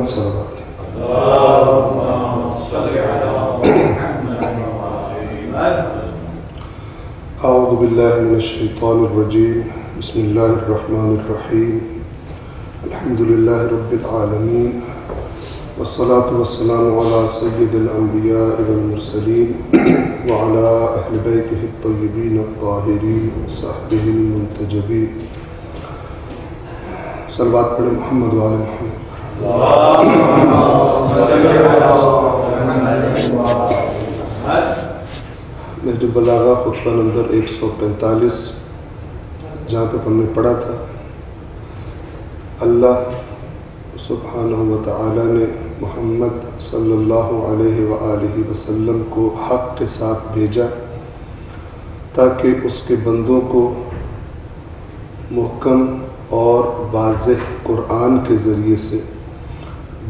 محمد صلوات۔ اعوذ باللہ من الشیطان الرجیم، بسم اللہ الرحمن الرحیم، الحمد للہ رب العالمین، والصلاة والسلام علی سید الانبیاء والمرسلین وعلی اہل بیتہ الطیبین الطاہرین وصحبہ المنتجبین۔ صلوات پڑھیں محمد وعلی محمد۔ نہج البلاغہ خطبہ نمبر 145، جہاں تک ہم نے پڑھا تھا، اللہ سبحانہ و تعالی نے محمد صلی اللہ علیہ وآلہ وسلم کو حق کے ساتھ بھیجا تاکہ اس کے بندوں کو محکم اور واضح قرآن کے ذریعے سے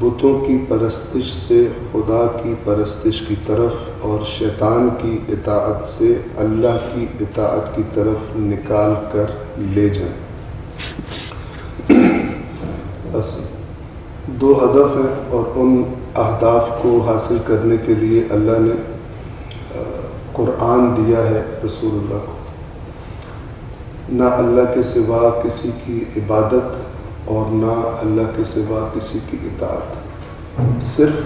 بتوں کی پرستش سے خدا کی پرستش کی طرف اور شیطان کی اطاعت سے اللہ کی اطاعت کی طرف نکال کر لے جائیں۔ بس دو ہدف ہیں، اور ان اہداف کو حاصل کرنے کے لیے اللہ نے قرآن دیا ہے رسول اللہ کو۔ نہ اللہ کے سوا کسی کی عبادت اور نہ اللہ کے سوا کسی کی اطاعت۔ صرف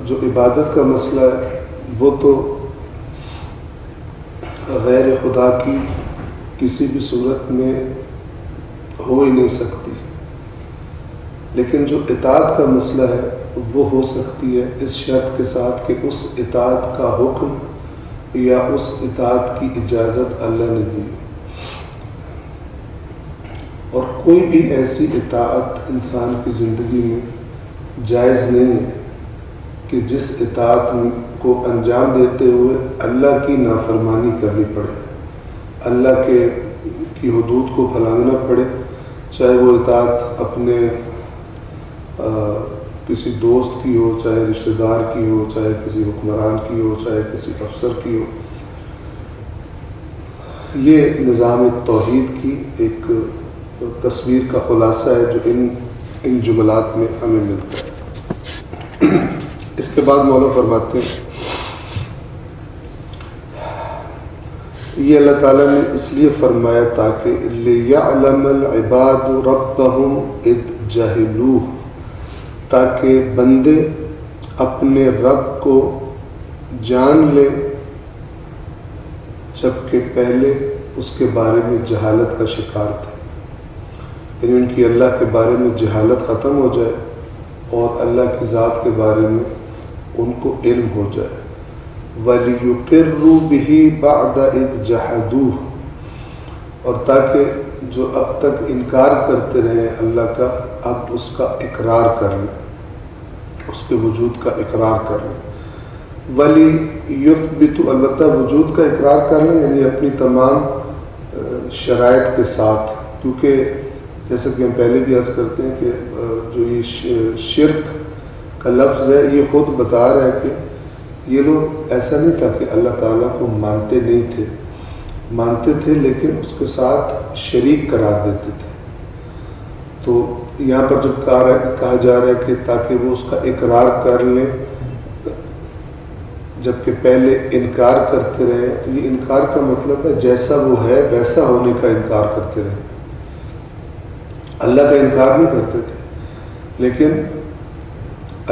جو عبادت کا مسئلہ ہے وہ تو غیر خدا کی کسی بھی صورت میں ہو ہی نہیں سکتی، لیکن جو اطاعت کا مسئلہ ہے وہ ہو سکتی ہے اس شرط کے ساتھ کہ اس اطاعت کا حکم یا اس اطاعت کی اجازت اللہ نے دی، اور کوئی بھی ایسی اطاعت انسان کی زندگی میں جائز نہیں ہے کہ جس اطاعت کو انجام دیتے ہوئے اللہ کی نافرمانی کرنی پڑے، اللہ کی حدود کو پھلانگنا پڑے، چاہے وہ اطاعت اپنے کسی دوست کی ہو، چاہے رشتہ دار کی ہو، چاہے کسی حکمران کی ہو، چاہے کسی افسر کی ہو۔ یہ نظام توحید کی ایک تصویر کا خلاصہ ہے جو ان جملات میں ہمیں ملتا ہے۔ اس کے بعد مولا فرماتے ہیں، یہ اللہ تعالیٰ نے اس لیے فرمایا تاکہ لِيَعْلَمَ الْعِبَادُ رَبَّهُمْ إِذْ جَهِلُوهُ، تاکہ بندے اپنے رب کو جان لیں جبکہ پہلے اس کے بارے میں جہالت کا شکار تھے، یعنی ان کی اللہ کے بارے میں جہالت ختم ہو جائے اور اللہ کی ذات کے بارے میں ان کو علم ہو جائے۔ وَلِيُقِرُّوا بِهِ بَعْدَ إِذْ جَحَدُوهُ، اور تاکہ جو اب تک انکار کرتے رہے اللہ کا اب اس کا اقرار کر لیں، اس کے وجود کا اقرار کر لیں۔ وَلِيُثْبِتُوا، البتہ وجود کا اقرار کر لیں یعنی اپنی تمام شرائط کے ساتھ، کیونکہ جیسا کہ ہم پہلے بھی عرض کرتے ہیں کہ جو یہ شرک کا لفظ ہے یہ خود بتا رہا ہے کہ یہ لوگ ایسا نہیں تھا کہ اللہ تعالیٰ کو مانتے نہیں تھے، مانتے تھے لیکن اس کے ساتھ شریک قرار دیتے تھے۔ تو یہاں پر جب کہا جا رہا ہے کہ تاکہ وہ اس کا اقرار کر لیں جبکہ پہلے انکار کرتے رہے، تو یہ انکار کا مطلب ہے جیسا وہ ہے ویسا ہونے کا انکار کرتے رہے، اللہ کا انکار نہیں کرتے تھے۔ لیکن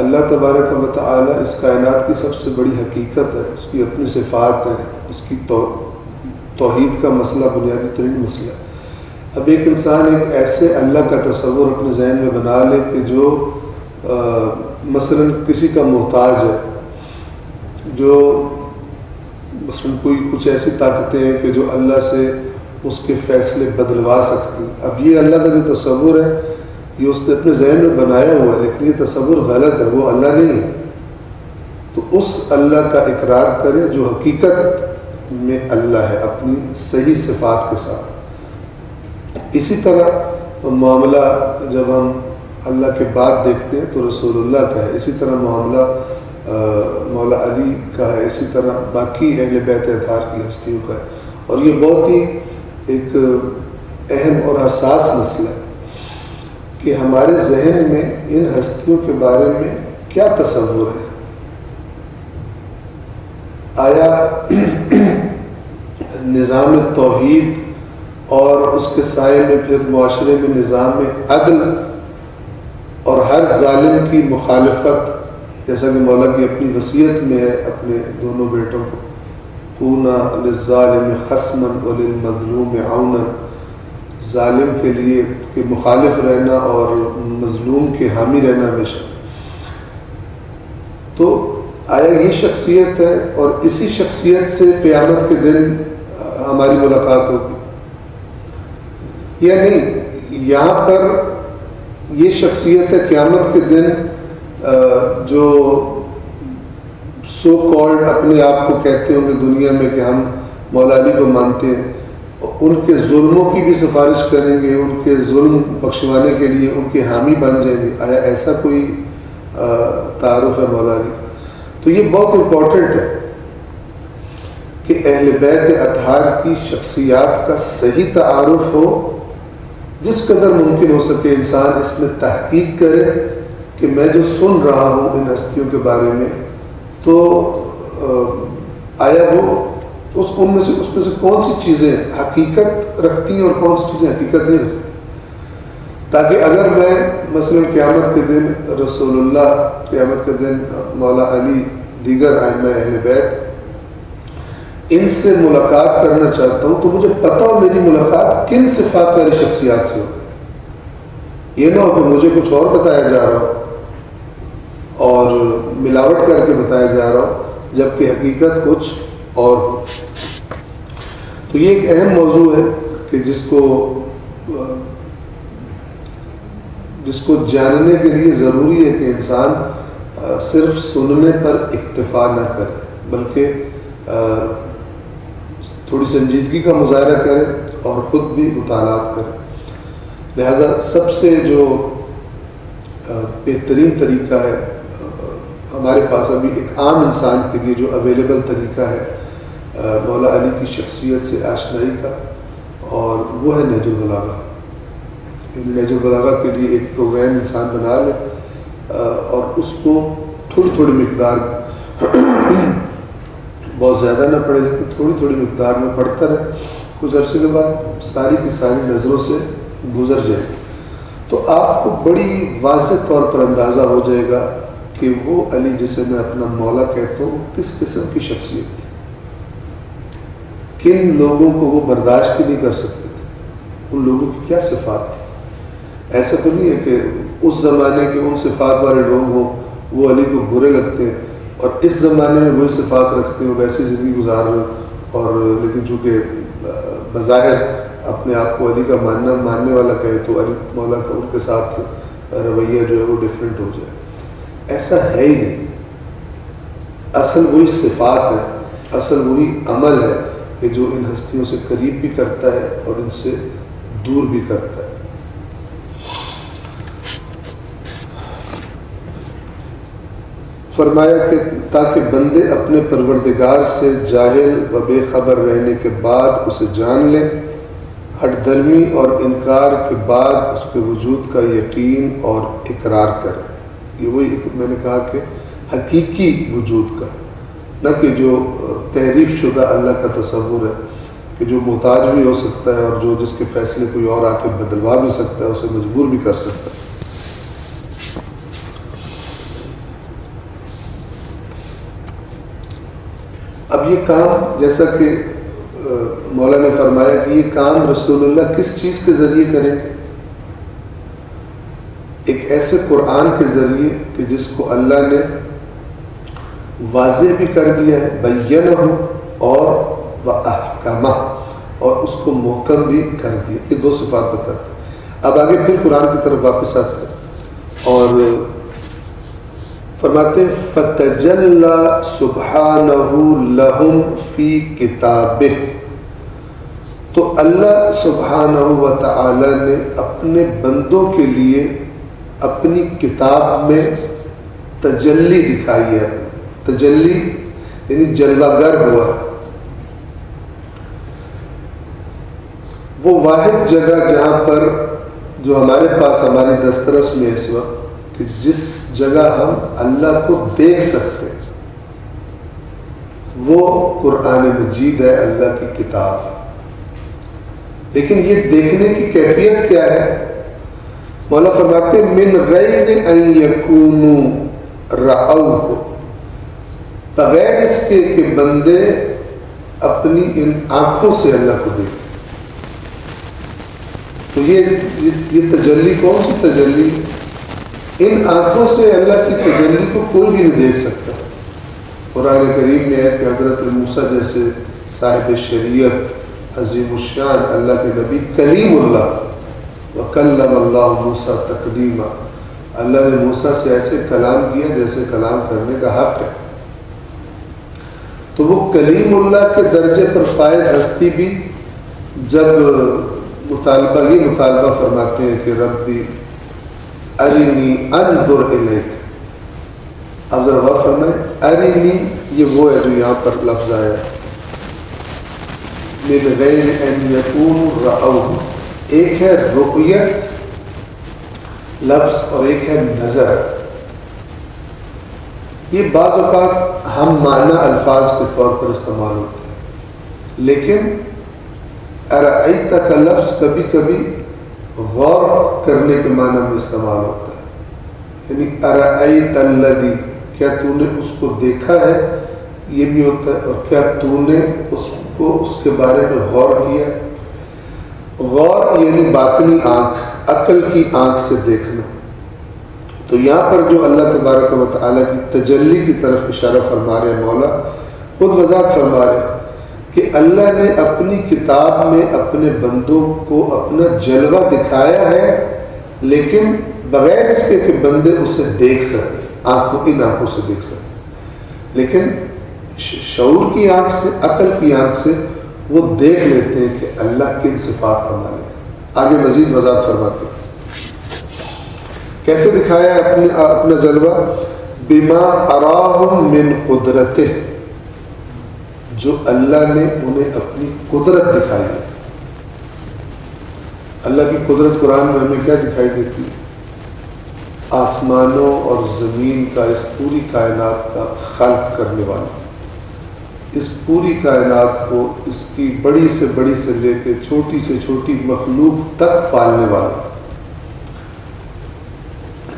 اللہ تبارک و تعالی اس کائنات کی سب سے بڑی حقیقت ہے، اس کی اپنی صفات ہیں، اس کی توحید کا مسئلہ بنیادی ترین مسئلہ ہے۔ اب ایک انسان ایک ایسے اللہ کا تصور اپنے ذہن میں بنا لے کہ جو مثلا کسی کا محتاج ہے، جو مثلا کوئی کچھ ایسی طاقتیں ہیں کہ جو اللہ سے اس کے فیصلے بدلوا سکتی، اب یہ اللہ کا جو تصور ہے یہ اس نے اپنے ذہن میں بنایا ہوا ہے، لیکن یہ تصور غلط ہے، وہ اللہ نہیں ہے۔ تو اس اللہ کا اقرار کرے جو حقیقت میں اللہ ہے اپنی صحیح صفات کے ساتھ۔ اسی طرح معاملہ جب ہم اللہ کے بعد دیکھتے ہیں تو رسول اللہ کا ہے، اسی طرح معاملہ مولا علی کا ہے، اسی طرح باقی اہل بیت اطہار کی ہستیوں کا ہے، اور یہ بہت ہی ایک اہم اور حساس مسئلہ ہے کہ ہمارے ذہن میں ان ہستیوں کے بارے میں کیا تصور ہے. آیا نظام توحید اور اس کے سائے میں پھر معاشرے میں نظام عدل اور ہر ظالم کی مخالفت، جیسا کہ مولا کی اپنی وصیت میں ہے اپنے دونوں بیٹوں کو، کونا للظالم خصما وللمظلوم عونا، ظالم کے لیے کہ مخالف رہنا اور مظلوم کے حامی رہنا ہمیشہ. تو آیا یہ شخصیت ہے، اور اسی شخصیت سے قیامت کے دن ہماری ملاقات ہوگی یا نہیں؟ یہاں پر یہ شخصیت ہے قیامت کے دن جو سو کالڈ اپنے آپ کو کہتے ہوں گے دنیا میں کہ ہم مولا علی کو مانتے ہیں، ان کے ظلموں کی بھی سفارش کریں گے، ان کے ظلم بخشوانے کے لیے ان کے حامی بن جائیں گے. آیا ایسا کوئی تعارف ہے مولا علی؟ تو یہ بہت امپورٹنٹ ہے کہ اہل بیت اطہار کی شخصیات کا صحیح تعارف ہو، جس قدر ممکن ہو سکے انسان اس میں تحقیق کرے کہ میں جو سن رہا ہوں ان ہستیوں کے بارے میں، تو آیا وہ ان میں سے کون سی چیزیں حقیقت رکھتی ہیں اور کون سی چیزیں حقیقت نہیں رکھتی، تاکہ اگر میں مثلا قیامت کے دن رسول اللہ، قیامت کے دن مولا علی، دیگر ائمہ اہل بیت، ان سے ملاقات کرنا چاہتا ہوں تو مجھے پتہ ہو میری ملاقات کن صفات والی شخصیات سے ہو. یہ نہ ہو کہ مجھے کچھ اور بتایا جا رہا ہو اور ملاوٹ کر کے بتایا جا رہا ہو جبکہ حقیقت کچھ اور ہو. تو یہ ایک اہم موضوع ہے کہ جس کو جاننے کے لیے ضروری ہے کہ انسان صرف سننے پر اکتفا نہ کرے، بلکہ تھوڑی سنجیدگی کا مظاہرہ کرے اور خود بھی مطالعات کرے. لہذا سب سے جو بہترین طریقہ ہے ہمارے پاس ابھی ایک عام انسان کے لیے جو اویلیبل طریقہ ہے مولا علی کی شخصیت سے آشنائی کا، اور وہ ہے نہج البلاغہ. نہج البلاغہ کے لیے ایک پروگرام انسان بنا لے اور اس کو تھوڑی تھوڑی مقدار، بہت زیادہ نہ پڑھے لیکن تھوڑی تھوڑی مقدار میں پڑھتا رہے، کچھ عرصے کے بعد ساری کی ساری نظروں سے گزر جائے تو آپ کو بڑی واضح طور پر اندازہ ہو جائے گا کہ وہ علی جسے میں اپنا مولا کہتا ہوں کس قسم کی شخصیت تھی، کن لوگوں کو وہ برداشت نہیں کر سکتے تھے، ان لوگوں کی کیا صفات تھی. ایسا تو نہیں ہے کہ اس زمانے کے ان صفات والے لوگ ہوں وہ علی کو برے لگتے ہیں اور اس زمانے میں وہی صفات رکھتے ہیں، ویسی زندگی گزار رہے اور لیکن چونکہ بظاہر اپنے آپ کو علی کا ماننے والا کہے تو علی مولا کا ان کے ساتھ رویہ جو ہے وہ ڈیفرنٹ ہو جائے. ایسا ہے ہی نہیں. اصل وہی صفات ہے، اصل وہی عمل ہے کہ جو ان ہستیوں سے قریب بھی کرتا ہے اور ان سے دور بھی کرتا ہے. فرمایا کہ تاکہ بندے اپنے پروردگار سے جاہل و بے خبر رہنے کے بعد اسے جان لیں، ہٹ دھرمی اور انکار کے بعد اس کے وجود کا یقین اور اقرار کریں. یہ وہی میں نے کہا کہ حقیقی وجود کا، نہ کہ جو تحریف شدہ اللہ کا تصور ہے کہ جو محتاج بھی ہو سکتا ہے اور جو جس کے فیصلے کوئی اور آ کے بدلوا بھی سکتا ہے، اسے مجبور بھی کر سکتا ہے. اب یہ کام جیسا کہ مولا نے فرمایا کہ یہ کام رسول اللہ کس چیز کے ذریعے کریں گے؟ ایک ایسے قرآن کے ذریعے کہ جس کو اللہ نے واضح بھی کر دیا ہے، بینہ اور وَأَحْكَمَ، اور اس کو محکم بھی کر دیا. یہ دو صفات بتاتے ہیں. اب آگے پھر قرآن کی طرف واپس آتے ہیں اور فرماتے ہیں فَتَجَلَّى سُبْحَانَهُ لَهُمْ فِي كِتَابِهِ، تو اللہ سبحانہ و تعالی نے اپنے بندوں کے لیے اپنی کتاب میں تجلی دکھائی ہے. تجلی یعنی جلوہ گر ہوا ہے. وہ واحد جگہ جو ہمارے پاس ہماری دسترس میں اس وقت کہ جس جگہ ہم اللہ کو دیکھ سکتے ہیں وہ قرآن مجید ہے، اللہ کی کتاب ہے۔ لیکن یہ دیکھنے کی کیفیت کیا ہے؟ مولا فرماتے ہیں من غیر ان یکونوا رأوہ، بغیر اس کے کہ بندے اپنی ان آنکھوں سے اللہ کو دیکھیں۔ تو یہ تجلی کون سی تجلی؟ ان آنکھوں سے اللہ کی تجلی کو کوئی بھی نہیں دیکھ سکتا۔ قرآن کریم میں ہے کہ حضرت موسیٰ جیسے صاحب شریعت عظیم الشان اللہ کے نبی کلیم اللہ، وَكَلَّمَ اللَّهُ مُوسَىٰ تَكْلِيمًا، اللہ نے موسیٰ سے ایسے کلام کیا جیسے کلام کرنے کا حق ہے۔ تو وہ کلیم اللہ کے درجے پر فائز ہستی بھی جب یہ مطالبہ فرماتے ہیں کہ ربی ارنی انظر الیک، اب ذرا غور فرمائیں، ارنی یہ وہ ہے جو یہاں پر لفظ آیا من غیر ان یکون رأوہ، ایک ہے رؤیت لفظ اور ایک ہے نظر۔ یہ بعض اوقات ہم معنی الفاظ کے طور پر استعمال ہوتے ہیں، لیکن ارأیت کا لفظ کبھی کبھی غور کرنے کے معنی میں استعمال ہوتا ہے، یعنی ارأیت الذی، کیا تو نے اس کو دیکھا ہے، یہ بھی ہوتا ہے، اور کیا تو نے اس کے بارے میں غور کیا۔ غور یعنی باطنی آنکھ، عقل کی آنکھ سے دیکھنا۔ تو یہاں پر جو اللہ تبارک و تعالیٰ کی تجلی کی طرف اشارہ فرما رہے ہیں، مولا خود وضاحت فرما رہے ہیں کہ اللہ نے اپنی کتاب میں اپنے بندوں کو اپنا جلوہ دکھایا ہے، لیکن بغیر اس کے کہ بندے اسے دیکھ سکیں، ان آنکھوں سے دیکھ سکیں، لیکن شعور کی آنکھ سے، عقل کی آنکھ سے وہ دیکھ لیتے ہیں کہ اللہ کن صفات کا مالک ہے۔ آگے مزید وضاحت فرماتے ہیں کیسے دکھایا ہے اپنا جلوہ، بما اراہم من قدرتہ، جو اللہ نے انہیں اپنی قدرت دکھائی ہے۔ اللہ کی قدرت قرآن میں ہمیں کیا دکھائی دیتی ہے؟ آسمانوں اور زمین کا، اس پوری کائنات کا خلق کرنے والا، اس پوری کائنات کو اس کی بڑی سے بڑی سے لے کے چھوٹی سے چھوٹی مخلوق تک پالنے والا۔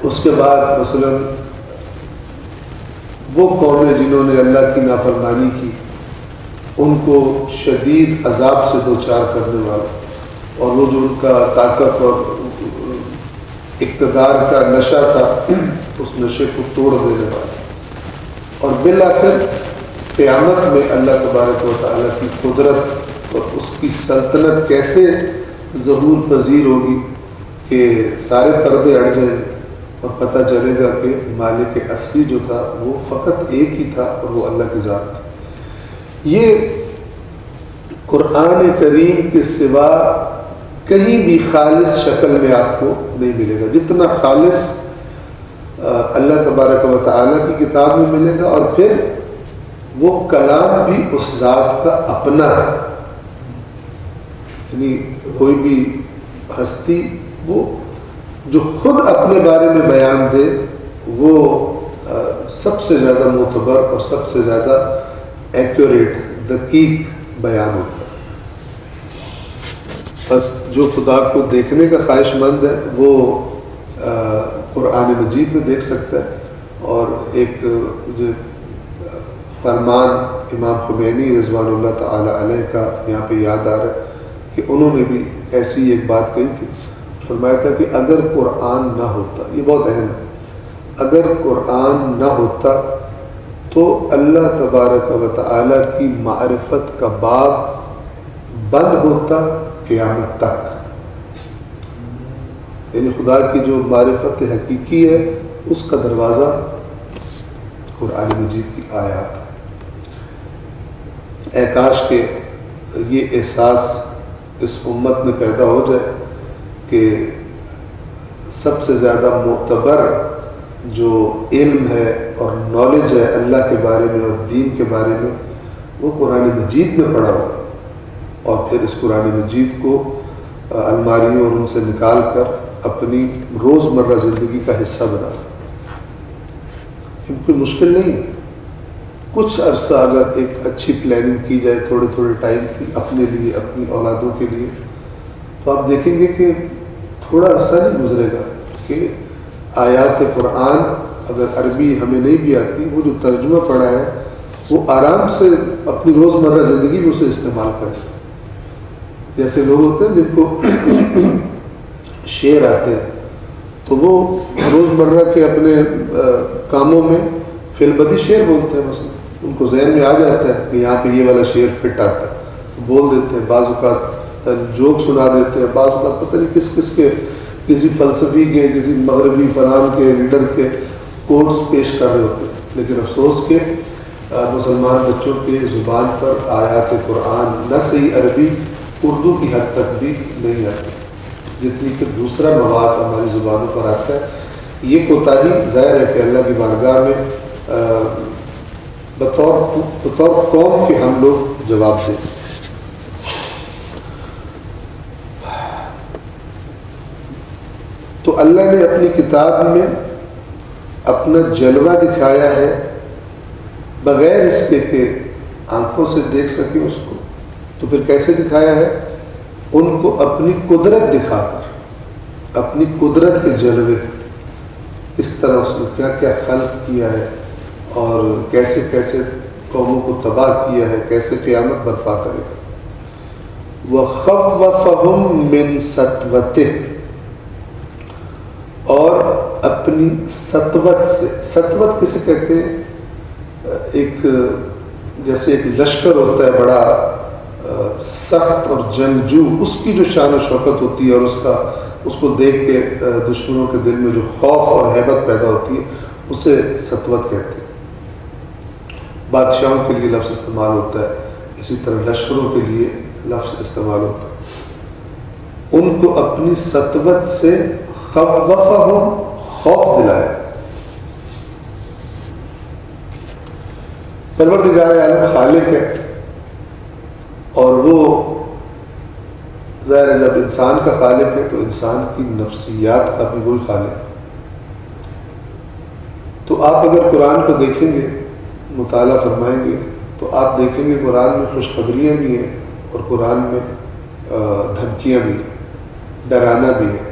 اس کے بعد مثلا وہ قومیں جنہوں نے اللہ کی نافرمانی کی، ان کو شدید عذاب سے دوچار کرنے والا، اور وہ جو ان کا طاقت اور اقتدار کا نشہ تھا اس نشے کو توڑ دینے والا، اور بالآخر قیامت میں اللہ تبارک و تعالیٰ کی قدرت اور اس کی سلطنت کیسے ظہور پذیر ہوگی کہ سارے پردے اڑ جائیں اور پتہ چلے گا کہ مالک اصلی جو تھا وہ فقط ایک ہی تھا، اور وہ اللہ کی ذات تھی۔ یہ قرآن کریم کے سوا کہیں بھی خالص شکل میں آپ کو نہیں ملے گا، جتنا خالص اللہ تبارک و تعالیٰ کی کتاب میں ملے گا، اور پھر وہ کلام بھی اس ذات کا اپنا ہے، یعنی کوئی بھی ہستی وہ جو خود اپنے بارے میں بیان دے وہ سب سے زیادہ معتبر اور سب سے زیادہ ایکوریٹ، دقیق بیان ہوتا ہے۔ بس جو خدا کو دیکھنے کا خواہش مند ہے وہ قرآن مجید میں دیکھ سکتا ہے۔ اور ایک جو فرمان امام خمینی رضوان اللہ تعالی علیہ کا یہاں پہ یاد آ رہا ہے کہ انہوں نے بھی ایسی ایک بات کہی تھی، فرمایا تھا کہ اگر قرآن نہ ہوتا، یہ بہت اہم ہے، اگر قرآن نہ ہوتا تو اللہ تبارک و تعالی کی معرفت کا باب بند ہوتا قیامت تک، یعنی خدا کی جو معرفت حقیقی ہے اس کا دروازہ قرآن مجید کی آیات ہے۔ اے کاش کہ یہ احساس اس امت میں پیدا ہو جائے کہ سب سے زیادہ معتبر جو علم ہے اور نالج ہے اللہ کے بارے میں اور دین کے بارے میں وہ قرآن مجید میں پڑھا ہو، اور پھر اس قرآن مجید کو الماریوں اور ان سے نکال کر اپنی روزمرہ زندگی کا حصہ بنا لیں۔ کوئی مشکل نہیں ہے، کچھ عرصہ اگر ایک اچھی پلاننگ کی جائے تھوڑے تھوڑے ٹائم کی اپنے لیے، اپنی اولادوں کے لیے، تو آپ دیکھیں گے کہ تھوڑا عرصہ نہیں گزرے گا کہ آیات قرآن اگر عربی ہمیں نہیں بھی آتی، وہ جو ترجمہ پڑھا ہے وہ آرام سے اپنی روزمرہ زندگی میں اسے استعمال کریں۔ جیسے لوگ ہوتے ہیں جن کو شعر آتے ہیں تو وہ روزمرہ کے اپنے کاموں میں فی البدی شعر بولتے ہیں، مثلا ان کو ذہن میں آ جاتا ہے کہ یہاں پہ یہ والا شعر فٹ آتا ہے، بول دیتے ہیں، بعض اوقات جوک سنا دیتے ہیں، بعض اوقات پتہ نہیں کس کس کے، کسی فلسفی کے، کسی مغربی فلان کے لیڈر کے کوٹس پیش کر رہے ہوتے ہیں، لیکن افسوس کہ مسلمان بچوں کے زبان پر آیات قرآن نہ صحیح عربی، اردو کی حد تک بھی نہیں آتی جتنی کہ دوسرا مواد ہماری زبانوں پر آتا ہے۔ یہ کوتاہی ظاہر ہے کہ اللہ کی بارگاہ میں بطور قوم کے ہم لوگ جواب دیں۔ تو اللہ نے اپنی کتاب میں اپنا جلوہ دکھایا ہے بغیر اس کے کہ آنکھوں سے دیکھ سکیں اس کو، تو پھر کیسے دکھایا ہے؟ ان کو اپنی قدرت دکھا کر، اپنی قدرت کے جلوے، اس طرح اس نے کیا کیا خلق کیا ہے اور کیسے کیسے قوموں کو تباہ کیا ہے، کیسے قیامت برپا کرے گا۔ وَخَوَّفَهُم مِّن سَطْوَتِهِ، اور اپنی سطوت سے، سطوت کسے کہتے ہیں؟ ایک جیسے ایک لشکر ہوتا ہے بڑا سخت اور جنگجو، اس کی جو شان و شوکت ہوتی ہے اور اس کو دیکھ کے دشمنوں کے دل میں جو خوف اور ہیبت پیدا ہوتی ہے، اسے سطوت کہتے ہیں۔ بادشاہوں کے لیے لفظ استعمال ہوتا ہے، اسی طرح لشکروں کے لیے لفظ استعمال ہوتا ہے۔ ان کو اپنی سطوت سے خوفہم، خوف دلایا۔ پروردگار عالم خالق ہے، اور وہ ظاہر ہے جب انسان کا خالق ہے تو انسان کی نفسیات کا بھی وہی خالق ہے۔ تو آپ اگر قرآن کو دیکھیں گے، مطالعہ فرمائیں گے، تو آپ دیکھیں گے قرآن میں خوشخبریاں بھی ہیں اور قرآن میں دھمکیاں بھی ہیں، ڈرانا بھی ہے،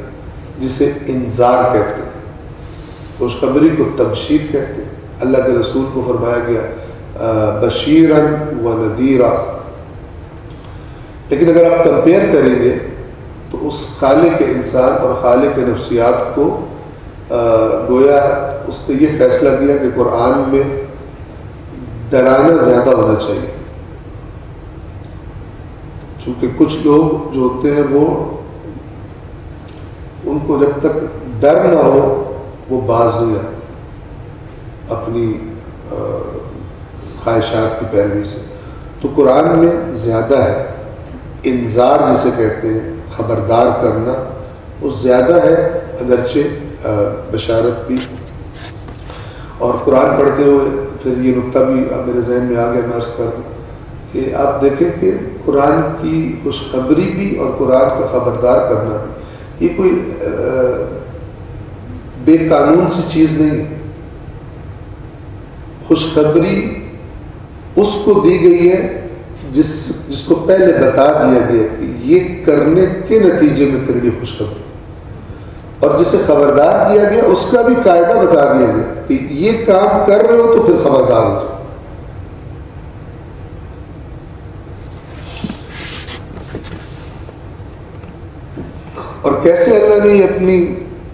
جسے انذار کہتے ہیں۔ خوشخبری کو تبشیر کہتے ہیں۔ اللہ کے رسول کو فرمایا گیا بشیراً و نذیرا۔ لیکن اگر آپ کمپیئر کریں گے تو اس خالق انسان اور خالق نفسیات کو گویا اس نے یہ فیصلہ کیا کہ قرآن میں ڈرانا زیادہ ہونا چاہیے، چونکہ کچھ لوگ جو ہوتے ہیں وہ ان کو جب تک ڈر نہ ہو وہ باز نہیں آتے اپنی خواہشات کی پیروی سے۔ تو قرآن میں زیادہ ہے، انذار جسے کہتے ہیں، خبردار کرنا، وہ زیادہ ہے، اگرچہ بشارت بھی۔ اور قرآن پڑھتے ہوئے پھر یہ نقطہ بھی اب میرے ذہن میں آ گیا، میں عرض کر دوں کہ آپ دیکھیں کہ قرآن کی خوشخبری بھی اور قرآن کا خبردار کرنا بھی، یہ کوئی بے قانون سی چیز نہیں ہے۔ خوشخبری اس کو دی گئی ہے جس کو پہلے بتا دیا گیا کہ یہ کرنے کے نتیجے میں تیرے لیے خوشخبری، اور جسے خبردار کیا گیا اس کا بھی قاعدہ بتا دیا گیا کہ یہ کام کر رہے ہو تو پھر خبردار ہو جاؤ۔ اور کیسے اللہ نے یہ اپنی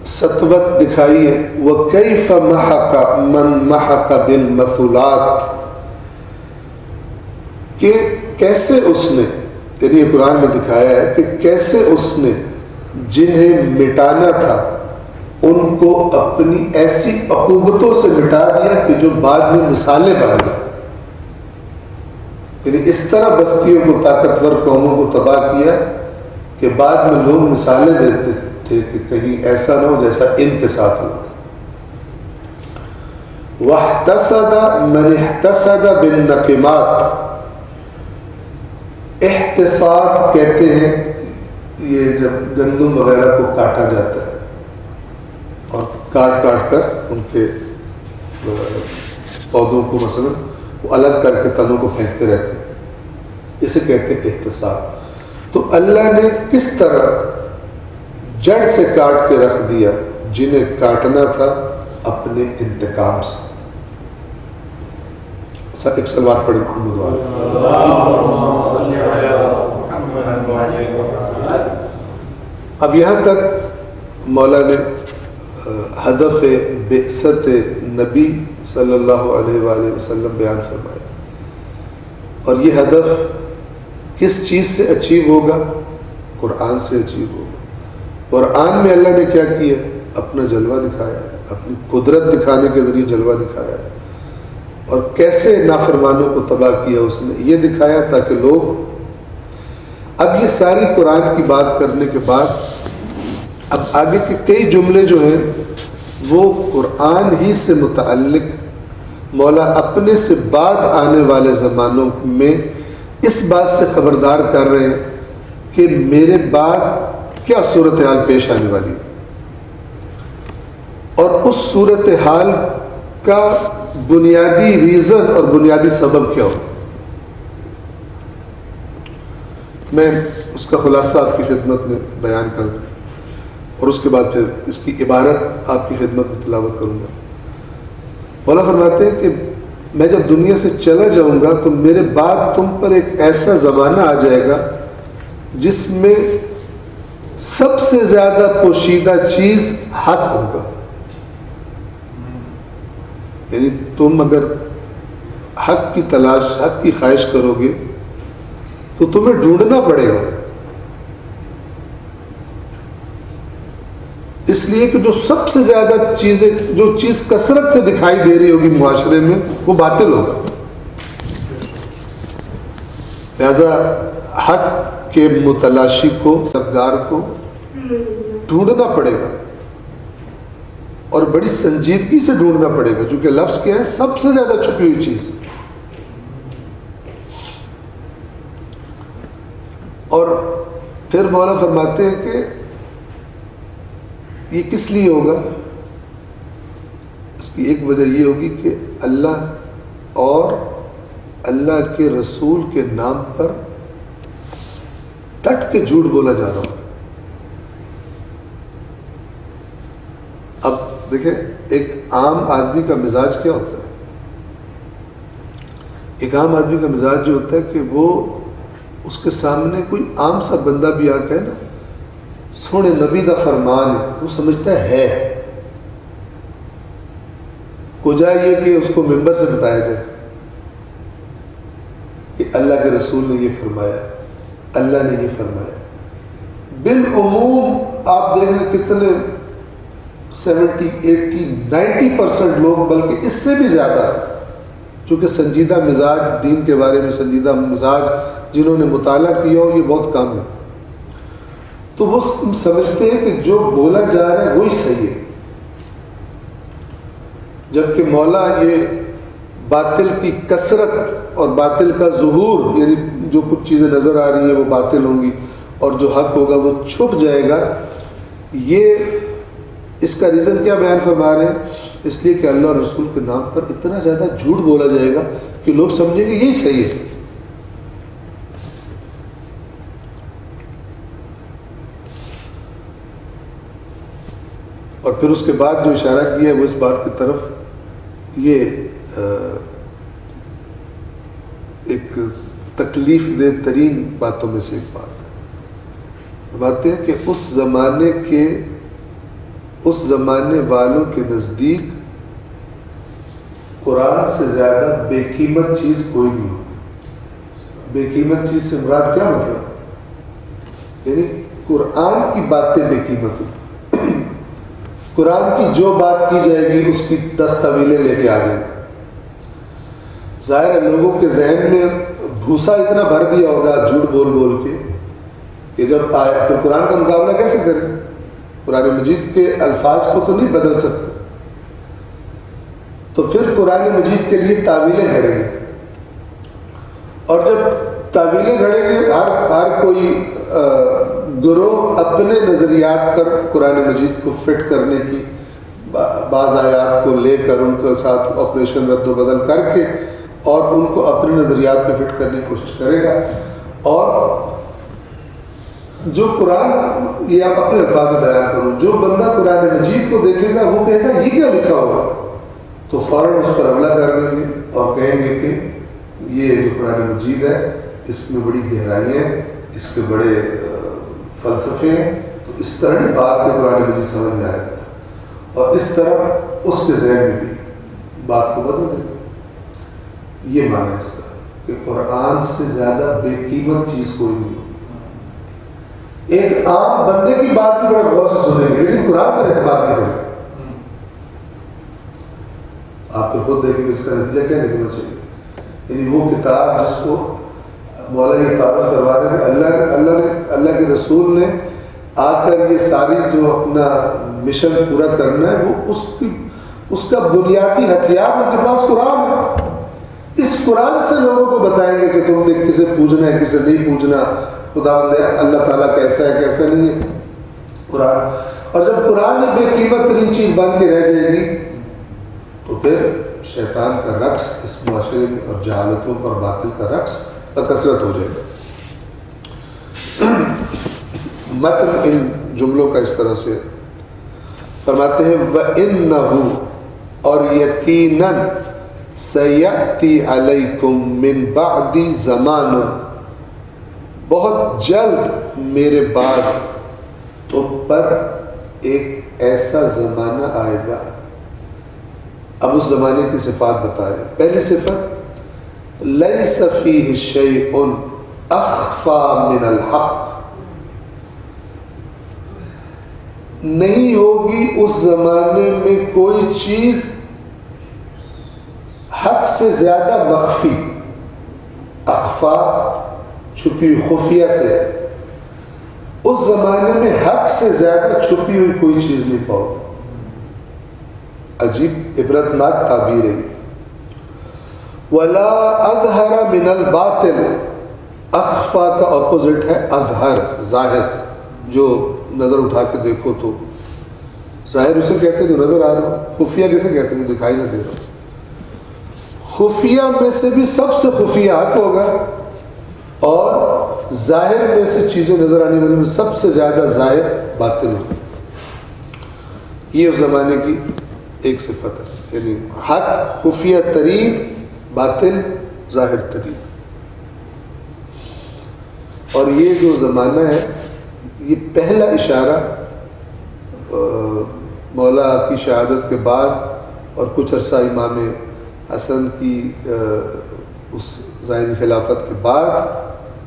سطوت دکھائی ہے، وَكَيْفَ مَحَقَ مَنْ مَحَقَ بِالْمَثُولَاتِ، کہ کیسے اس نے، یعنی یہ قرآن میں دکھایا ہے کہ کیسے اس نے جنہیں مٹانا تھا ان کو اپنی ایسی عقوبتوں سے مٹا دیا کہ جو بعد میں مثالیں بن گئیں۔ یعنی اس طرح بستیوں کو، طاقتور قوموں کو تباہ کیا کہ بعد میں لوگ مثالیں دیتے تھے کہ کہیں ایسا نہ ہو جیسا ان کے ساتھ ہوا تھا۔ وَاحْتَسَدَ مَنِ احْتَسَدَ بِالنَّقِمَاتِ، احتساد کہتے ہیں یہ جب گندم وغیرہ کو کاٹا جاتا ہے اور کاٹ کاٹ کر ان کے پودوں کو مثلا وہ الگ کر کے تنوں کو پھینکتے رہتے ہیں، اسے کہتے ہیں احتساب۔ تو اللہ نے کس طرح جڑ سے کاٹ کے رکھ دیا جنہیں کاٹنا تھا اپنے انتقام سے۔ ایک سلوات پڑھیں محمد والے۔ اب یہاں تک مولا نے ہدف بعثت نبی صلی اللہ علیہ وآلہ وسلم بیان فرمایا، اور یہ ہدف کس چیز سے اچیو ہوگا؟ قرآن سے اچیو ہوگا۔ قرآن میں اللہ نے کیا کیا؟ اپنا جلوہ دکھایا ہے، اپنی قدرت دکھانے کے ذریعے جلوہ دکھایا ہے، اور کیسے نافرمانوں کو تباہ کیا اس نے یہ دکھایا، تاکہ لوگ اب یہ ساری قرآن کی بات کرنے کے بعد اب آگے کے کئی جملے جو ہیں وہ قرآن ہی سے متعلق مولا اپنے سے بعد آنے والے زمانوں میں اس بات سے خبردار کر رہے ہیں کہ میرے بعد کیا صورتحال پیش آنے والی ہے، اور اس صورتحال کا بنیادی ریزن اور بنیادی سبب کیا ہوگا۔ میں اس کا خلاصہ آپ کی خدمت میں بیان کروں اور اس کے بعد پھر اس کی عبارت آپ کی خدمت میں تلاوت کروں گا۔ مولا فرماتے ہیں کہ میں جب دنیا سے چلا جاؤں گا تو میرے بعد تم پر ایک ایسا زمانہ آ جائے گا جس میں سب سے زیادہ پوشیدہ چیز حق ہوگا۔ یعنی تم اگر حق کی تلاش، حق کی خواہش کرو گے تو تمہیں ڈھونڈنا پڑے گا، اس لیے کہ جو سب سے زیادہ چیزیں، جو چیز کثرت سے دکھائی دے رہی ہوگی معاشرے میں، وہ باطل ہوگا۔ لہذا حق کے متلاشی کو، طلبگار کو ڈھونڈنا پڑے گا، اور بڑی سنجیدگی سے ڈھونڈنا پڑے گا، چونکہ لفظ کیا ہے؟ سب سے زیادہ چھپی ہوئی چیز۔ اور پھر مولا فرماتے ہیں کہ یہ کس لیے ہوگا؟ اس کی ایک وجہ یہ ہوگی کہ اللہ اور اللہ کے رسول کے نام پر ڈٹ کے جھوٹ بولا جا رہا ہوگا۔ اب دیکھیں، ایک عام آدمی کا مزاج کیا ہوتا ہے؟ ایک عام آدمی کا مزاج جو ہوتا ہے کہ وہ اس کے سامنے کوئی عام سا بندہ بھی آ کے نا سونے نبی دا فرمان ہے، وہ سمجھتا ہے کو جائے یہ کہ اس کو ممبر سے بتایا جائے کہ اللہ کے رسول نے یہ فرمایا، اللہ نے یہ فرمایا۔ بالعموم آپ دیکھ لیں کتنے 70, 80, 90% لوگ، بلکہ اس سے بھی زیادہ، چونکہ سنجیدہ مزاج، دین کے بارے میں سنجیدہ مزاج جنہوں نے مطالعہ کیا ہو، یہ بہت کم ہے، تو وہ سمجھتے ہیں کہ جو بولا جا رہا ہے وہی صحیح ہے، جبکہ مولا یہ باطل کی کثرت اور باطل کا ظہور، یعنی جو کچھ چیزیں نظر آ رہی ہیں وہ باطل ہوں گی اور جو حق ہوگا وہ چھپ جائے گا، یہ اس کا ریزن کیا بیان فرما رہے ہیں؟ اس لیے کہ اللہ اور رسول کے نام پر اتنا زیادہ جھوٹ بولا جائے گا کہ لوگ سمجھیں گے یہی صحیح ہے۔ اور پھر اس کے بعد جو اشارہ کیا ہے وہ اس بات کی طرف، یہ ایک تکلیف دہ ترین باتوں میں سے ایک بات ہے۔ باتیں ہیں کہ اس زمانے والوں کے نزدیک قرآن سے زیادہ بے قیمت چیز کوئی نہیں ہوگی۔ بے قیمت چیز سے مراد کیا مطلب؟ یعنی قرآن کی باتیں بے قیمت ہوگی، قرآن کی جو بات کی جائے گی اس کی 10 تعویلیں لے کے آ جائیں گے۔ ظاہر ہے لوگوں کے ذہن میں بھوسا اتنا بھر دیا ہوگا جھوٹ بول بول کے کہ جب آئے پھر قرآن کا مقابلہ کیسے کریں؟ قرآن مجید کے الفاظ کو تو نہیں بدل سکتے، تو پھر قرآن مجید کے لیے تعویلیں گھڑیں گے، اور جب تعویلیں گھڑیں گے ہر کوئی گروہ اپنے نظریات پر قرآن مجید کو فٹ کرنے کی بعض آیات کو لے کر ان کے ساتھ آپریشن رد و بدل کر کے اور ان کو اپنے نظریات پہ فٹ کرنے کی کوشش کرے گا. اور جو قرآن، یہ آپ اپنے الفاظ میں بیان کروں، جو بندہ قرآن مجید کو دیکھے گا وہ کہے گا یہ کیا لکھا ہوا، تو فوراً اس پر حملہ کر دیں گے اور کہیں گے کہ یہ جو قرآن مجید ہے اس میں بڑی گہرائیاں ہیں، اس کے بڑے فلسفے ہیں. تو اس طرح کی بات کو قرآن مجید سمجھ میں آ جاتا ہے اور اس طرح اس کے ذہن میں بھی بات کو بدل دیں. یہ معنی ہے اس کا کہ قرآن سے زیادہ بے قیمت چیز کوئی نہیں ہوگی. ایک عام بندے کی بات بھی بڑے غور سے سنیں گے لیکن قرآن پر اعتماد نہیں کریں. آپ تو خود دیکھیں گے اس کا نتیجہ کیا نکلنا چاہیے. یعنی وہ کتاب جس کو مولا یہ تعارف کروانے میں اللہ کے رسول نے آ کر یہ ساری جو اپنا مشن پورا کرنا ہے وہ اس کا بنیادی ہتھیار ان کے پاس قرآن ہے. اس قرآن سے لوگوں کو بتائیں گے کہ تم نے کسے پوجنا ہے کسے نہیں پوجنا، خدا اللہ تعالیٰ کیسا ہے کیسا نہیں ہے قرآن. اور جب قرآن بے قیمت ترین چیز بن کے رہ جائے گی تو پھر شیطان کا رقص اس معاشرے میں اور جہالتوں اور باطل کا رقص بکثرت ہو جائے گا. متن ان جملوں کا اس طرح سے فرماتے ہیں وَإِنَّهُ، اور یقیناً سَيَأْتِي عَلَيْكُم مِّن بَعْدِ زَمَانٌ، بہت جلد میرے بعد تم پر ایک ایسا زمانہ آئے گا. اب اس زمانے کی صفات بتا رہے ہیں. پہلی صفت لَيْسَ فِيهِ شَيْءٌ أَخْفَى مِنَ الْحَقِّ، نہیں ہوگی اس زمانے میں کوئی چیز حق سے زیادہ مخفی. اخفا چھپی خفیہ سے، اس زمانے میں حق سے زیادہ چھپی ہوئی کوئی چیز نہیں پاؤ. عجیب عبرتناک تعبیر ہے. ولا اظہر من الباطل، اخفا کا اپوزٹ ہے اظہر، ظاہر. جو نظر اٹھا کے دیکھو تو ظاہر اسے کہتے ہیں جو نظر آ رہا ہو. خفیہ کیسے کہتے ہیں جو دکھائی نہ دے رہا. خفیہ میں سے بھی سب سے خفیہ حق ہوگا اور ظاہر میں سے چیزیں نظر آنے والے میں سب سے زیادہ ظاہر باطل ہوگی. یہ اس زمانے کی ایک صفت ہے. یعنی حق خفیہ ترین، باطل ظاہر ترین. اور یہ جو زمانہ ہے یہ پہلا اشارہ مولا کی شہادت کے بعد اور کچھ عرصہ امام حسن کی اس ظاہری خلافت کے بعد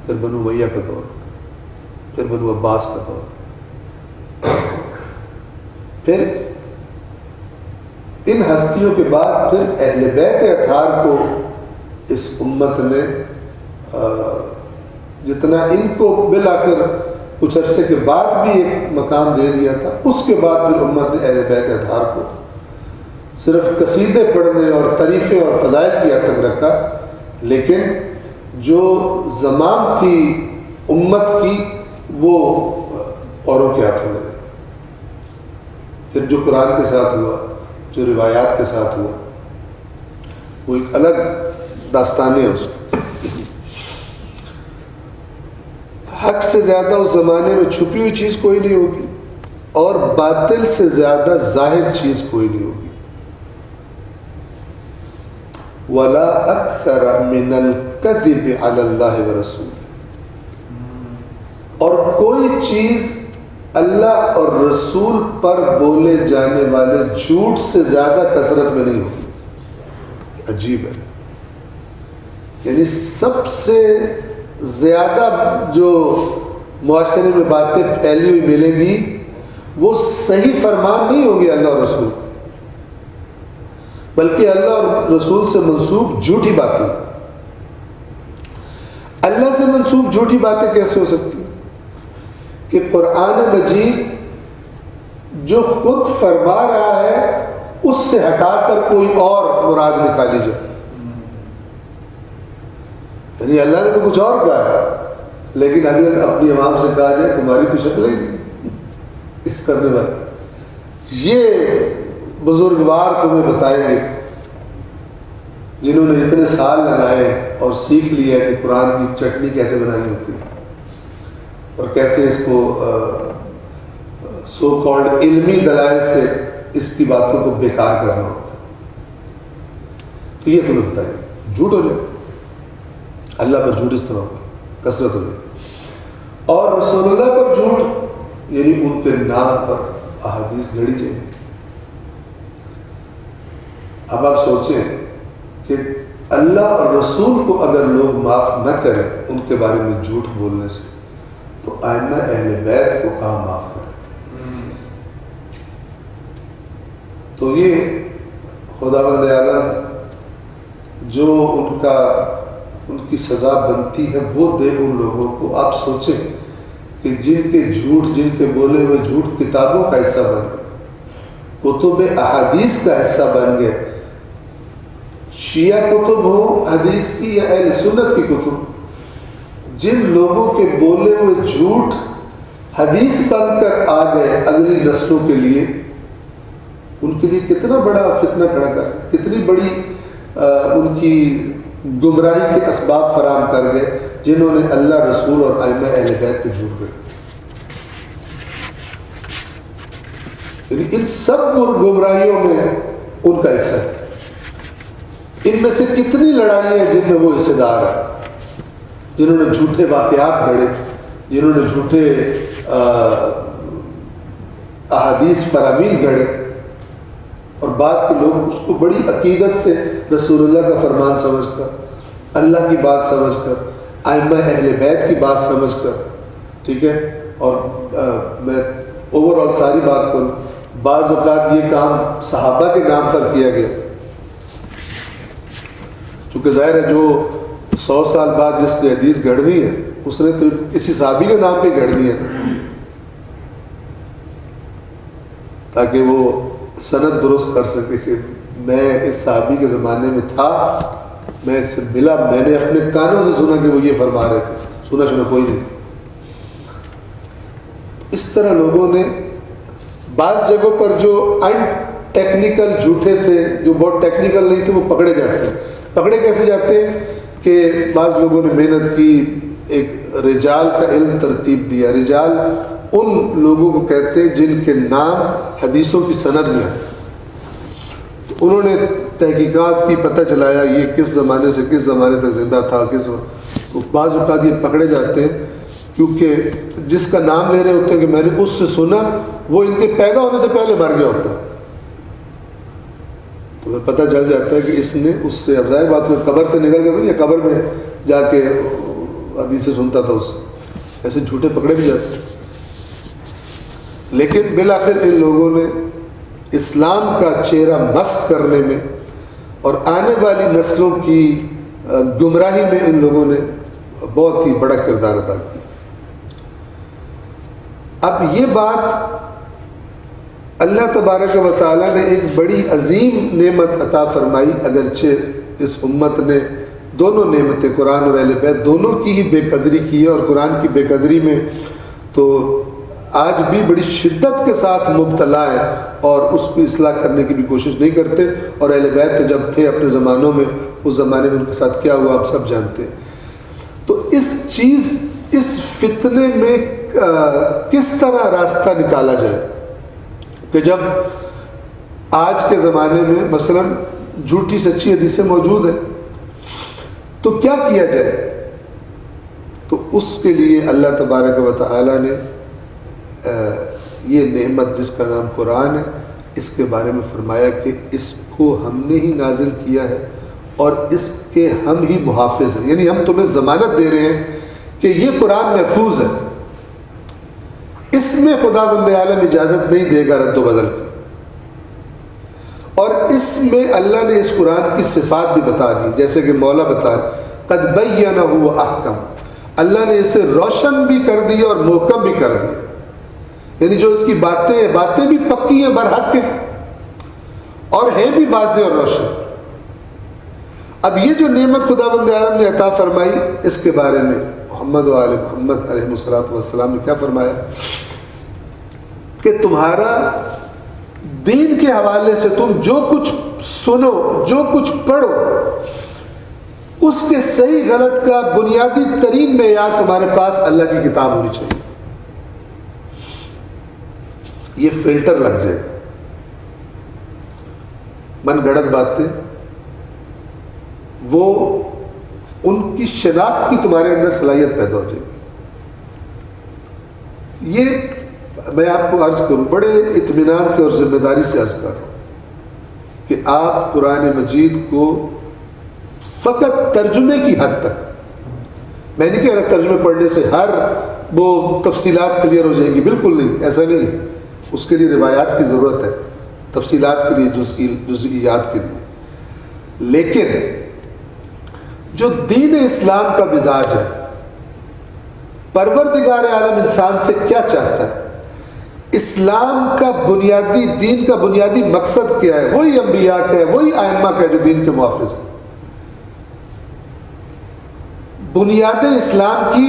پھر بنو امیہ کا دور، پھر بنو عباس کا دور، پھر ان ہستیوں کے بعد پھر اہل بیت اطہار کو اس امت نے جتنا ان کو بالآخر کچھ عرصے کے بعد بھی ایک مقام دے دیا تھا، اس کے بعد پھر امت نے اہل بیت اطہار کو صرف قصیدے پڑھنے اور تعریفیں اور فضائل کی حد تک رکھا، لیکن جو زمام تھی امت کی وہ اوروں کے ہاتھوں میں رہی. پھر جو قرآن کے ساتھ ہوا، جو روایات کے ساتھ ہوا، وہ ایک الگ داستانیں ہیں اس کو. حق سے زیادہ اس زمانے میں چھپی ہوئی چیز کوئی نہیں ہوگی اور باطل سے زیادہ ظاہر چیز کوئی نہیں ہوگی. وَلَا أَكْثَرَ مِنَ الْكَذِبِ عَلَى اللَّهِ وَرَسُولِهِ، اور کوئی چیز اللہ اور رسول پر بولے جانے والے جھوٹ سے زیادہ کثرت میں نہیں ہوگی. عجیب ہے. یعنی سب سے زیادہ جو معاشرے میں باتیں پھیلی ہوئی ملیں گی وہ صحیح فرمان نہیں ہوں گے اللہ اور رسول، بلکہ اللہ اور رسول سے منسوب جھوٹی باتیں. اللہ سے منسوب جھوٹی باتیں کیسے ہو سکتی کہ قرآن مجید جو خود فرما رہا ہے اس سے ہٹا کر کوئی اور مراد نکالی جائے. یعنی اللہ نے تو کچھ اور کہا ہے لیکن اگر اپنی عوام سے کہا جائے تمہاری تو شکل ہی نہیں اس کرنے والی. یہ بزرگوار تمہیں بتائیں گے جنہوں نے اتنے سال لگائے اور سیکھ لیا کہ قرآن کی چٹنی کیسے بنانی ہوتی ہے اور کیسے اس کو سو کالڈ علمی دلائل سے اس کی باتوں کو بیکار کرنا ہوتا ہے، تو یہ تمہیں بتائیں گے۔ جھوٹ ہو جائے، اللہ پر جھوٹ اس طرح ہوگا، کثرت ہو جائے، اور رسول اللہ پر جھوٹ یعنی ان کے نام پر احادیث گھڑی جائیں گی۔ اب آپ سوچیں کہ اللہ اور رسول کو اگر لوگ معاف نہ کریں ان کے بارے میں جھوٹ بولنے سے، تو ائمہ اہل بیت کو کہاں معاف کریں؟ تو یہ خداوند عالم جو ان کی سزا بنتی ہے وہ دے ان لوگوں کو۔ آپ سوچیں کہ جن کے بولے ہوئے جھوٹ کتابوں کا حصہ بن گئے، کتب احادیث کا حصہ بن گئے، شیعہ کتب ہو حدیث کی یا اہل سنت کی کتب، جن لوگوں کے بولے ہوئے جھوٹ حدیث بن کر آ گئے اگلی نسلوں کے لیے، ان کے لیے کتنا بڑا فتنہ کھڑا کر، کتنی بڑی ان کی گمراہی کے اسباب فراہم کر گئے جنہوں نے اللہ، رسول اور ائمہ اہل بیت پہ جھوٹ گئے۔ یعنی ان سب گمراہیوں میں ان کا حصہ ہے۔ ان میں سے کتنی لڑائیاں ہیں جن میں وہ حصے دار ہیں، جنہوں نے جھوٹے واقعات گھڑے، جنہوں نے جھوٹے احادیث فرامین گھڑے، اور بعد کے لوگ اس کو بڑی عقیدت سے رسول اللہ کا فرمان سمجھ کر، اللہ کی بات سمجھ کر، ائمہ اہل بیت کی بات سمجھ کر، ٹھیک ہے، اور میں اوور آل ساری بات کروں، بعض اوقات یہ کام صحابہ کے نام پر کیا گیا، کیونکہ ظاہر ہے جو 100 سال بعد جس نے حدیث گھڑ دی ہے اس نے تو کسی صحابی کے نام پہ گھڑ دی ہے، تاکہ وہ سند درست کر سکے کہ میں اس صحابی کے زمانے میں تھا، میں اس سے ملا، میں نے اپنے کانوں سے سنا کہ وہ یہ فرما رہے تھے، سنا کوئی نہیں۔ اس طرح لوگوں نے بعض جگہوں پر جو ان ٹیکنیکل جھوٹے تھے، جو بہت ٹیکنیکل نہیں تھے، وہ پکڑے جاتے ہیں۔ پکڑے کیسے جاتے ہیں کہ بعض لوگوں نے محنت کی، ایک رجال کا علم ترتیب دیا۔ رجال ان لوگوں کو کہتے ہیں جن کے نام حدیثوں کی سند میں ہے، تو انہوں نے تحقیقات کی، پتہ چلایا یہ کس زمانے سے کس زمانے تک زندہ تھا، تو بعض اوقات یہ پکڑے جاتے ہیں کیونکہ جس کا نام لے رہے ہوتے ہیں کہ میں نے اس سے سنا، وہ ان کے پیدا ہونے سے پہلے مر گیا ہوتا ہے، تو پھر پتہ چل جاتا ہے کہ اس نے اس سے، ظاہر بات میں قبر سے نکل گیا تھا یا قبر میں جا کے حدیثیں سنتا تھا، اس سے ایسے جھوٹے پکڑے بھی جاتے ہیں۔ لیکن بالآخر ان لوگوں نے اسلام کا چہرہ مسخ کرنے میں اور آنے والی نسلوں کی گمراہی میں ان لوگوں نے بہت ہی بڑا کردار ادا کیا۔ اب یہ بات اللہ تبارک و تعالیٰ نے ایک بڑی عظیم نعمت عطا فرمائی، اگرچہ اس امت نے دونوں نعمتیں، قرآن اور اہل بیت، دونوں کی ہی بے قدری کی ہے، اور قرآن کی بے قدری میں تو آج بھی بڑی شدت کے ساتھ مبتلا ہے اور اس کی اصلاح کرنے کی بھی کوشش نہیں کرتے، اور اہل بیت تو جب تھے اپنے زمانوں میں، اس زمانے میں ان کے ساتھ کیا ہوا آپ سب جانتے ہیں۔ تو اس فتنے میں کس طرح راستہ نکالا جائے کہ جب آج کے زمانے میں مثلا جھوٹی سچی حدیثیں موجود ہیں تو کیا کیا جائے؟ تو اس کے لیے اللہ تبارک و تعالی نے یہ نعمت جس کا نام قرآن ہے، اس کے بارے میں فرمایا کہ اس کو ہم نے ہی نازل کیا ہے اور اس کے ہم ہی محافظ ہیں، یعنی ہم تمہیں ضمانت دے رہے ہیں کہ یہ قرآن محفوظ ہے، اس میں خداوند عالم اجازت نہیں دے گا رد و بدل کی، اور اس میں اللہ نے اس قرآن کی صفات بھی بتا دی، جیسے کہ مولا بتائے قد بینہ واحکم، اللہ نے اسے روشن بھی کر دیا اور محکم بھی کر دیا، یعنی جو اس کی باتیں بھی پکی ہیں، برحق ہیں، اور ہیں بھی واضح اور روشن۔ اب یہ جو نعمت خداوند عالم نے عطا فرمائی، اس کے بارے میں محمد و آل محمد علیہ الصلوۃ والسلام نے کیا فرمایا کہ تمہارا دین کے حوالے سے تم جو کچھ سنو، جو کچھ پڑھو، اس کے صحیح غلط کا بنیادی ترین معیار تمہارے پاس اللہ کی کتاب ہونی چاہیے. یہ فلٹر لگ جائے گا. من گھڑت باتیں وہ ان کی شناخت کی تمہارے اندر صلاحیت پیدا ہو جائے گی. یہ میں آپ کو عرض کروں، بڑے اطمینان سے اور ذمہ داری سے عرض کر رہا ہوں کہ آپ قرآن مجید کو فقط ترجمے کی حد تک، میں نہیں کہہ رہا ترجمے پڑھنے سے ہر وہ تفصیلات کلیئر ہو جائیں گی، بالکل نہیں، ایسا نہیں ہے. اس کے لیے روایات کی ضرورت ہے، تفصیلات کے لیے، جزئیات کے لیے. لیکن جو دین اسلام کا مزاج ہے، پروردگار عالم انسان سے کیا چاہتا ہے، اسلام کا بنیادی، دین کا بنیادی مقصد کیا ہے، وہی انبیاء کا ہے، وہی ائمہ کا ہے جو دین کے محافظ ہیں. بنیادیں اسلام کی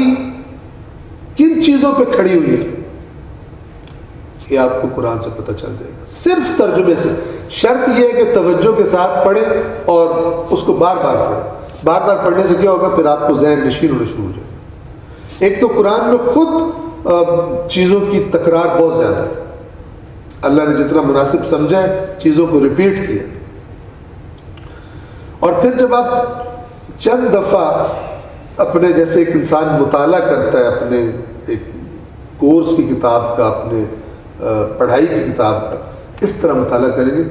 کن چیزوں پہ کھڑی ہوئی ہے یہ آپ کو قرآن سے پتہ چل جائے گا، صرف ترجمے سے. شرط یہ ہے کہ توجہ کے ساتھ پڑھیں اور اس کو بار بار پڑھیں. بار بار پڑھنے سے کیا ہوگا، پھر آپ کو ذہن نشین ہونا شروع ہو جائے گا. ایک تو قرآن میں خود چیزوں کی تکرار بہت زیادہ ہے، اللہ نے جتنا مناسب سمجھا ہے چیزوں کو ریپیٹ کیا. اور پھر جب آپ چند دفعہ اپنے، جیسے ایک انسان مطالعہ کرتا ہے اپنے ایک کورس کی کتاب کا، اپنے پڑھائی کی کتاب کا، اس طرح مطالعہ کریں گے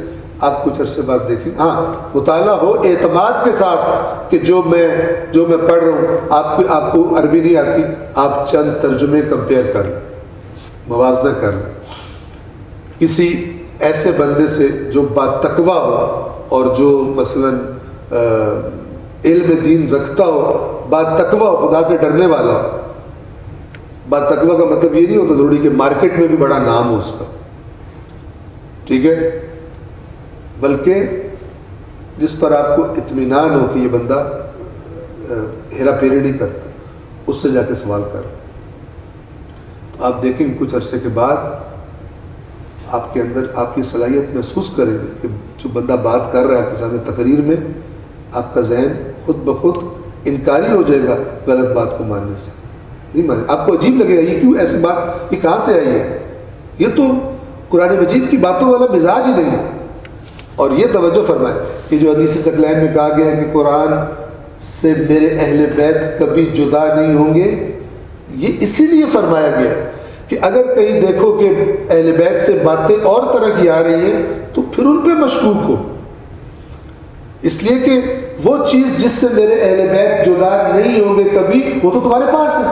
آپ کچھ عرصے بعد دیکھیں. ہاں مطالعہ ہو اعتماد کے ساتھ کہ جو میں پڑھ رہا ہوں، آپ کو عربی نہیں آتی، آپ چند ترجمے کمپیئر کر لیں، موازنہ کر لیں کسی ایسے بندے سے جو با تقویٰ ہو اور جو مثلاً علم دین رکھتا ہو، با تقویٰ ہو، خدا سے ڈرنے والا ہو. با تقویٰ کا مطلب یہ نہیں ہوتا ضروری کہ مارکیٹ میں بھی بڑا نام ہو اس کا، ٹھیک ہے، بلکہ جس پر آپ کو اطمینان ہو کہ یہ بندہ ہیرا پھیری نہیں کرتا، اس سے جا کے سوال کر. آپ دیکھیں کچھ عرصے کے بعد آپ کے اندر آپ کی صلاحیت محسوس کریں گے کہ جو بندہ بات کر رہا ہے آپ کے سامنے تقریر میں، آپ کا ذہن خود بخود انکاری ہو جائے گا غلط بات کو ماننے سے. نہیں مانے، آپ کو عجیب لگے گا یہ کیوں ایسی بات، یہ کہاں سے آئی ہے، یہ تو قرآن مجید کی باتوں والا مزاج ہی نہیں ہے. اور یہ توجہ فرمائے کہ جو حدیث ثقلین میں کہا گیا ہے کہ قرآن سے میرے اہل بیت کبھی جدا نہیں ہوں گے، یہ اسی لیے فرمایا گیا کہ اگر کہیں دیکھو کہ اہل بیت سے باتیں اور طرح کی آ رہی ہیں تو پھر ان پہ مشکوک ہو، اس لیے کہ وہ چیز جس سے میرے اہل بیت جدا نہیں ہوں گے کبھی، وہ تو تمہارے پاس ہے.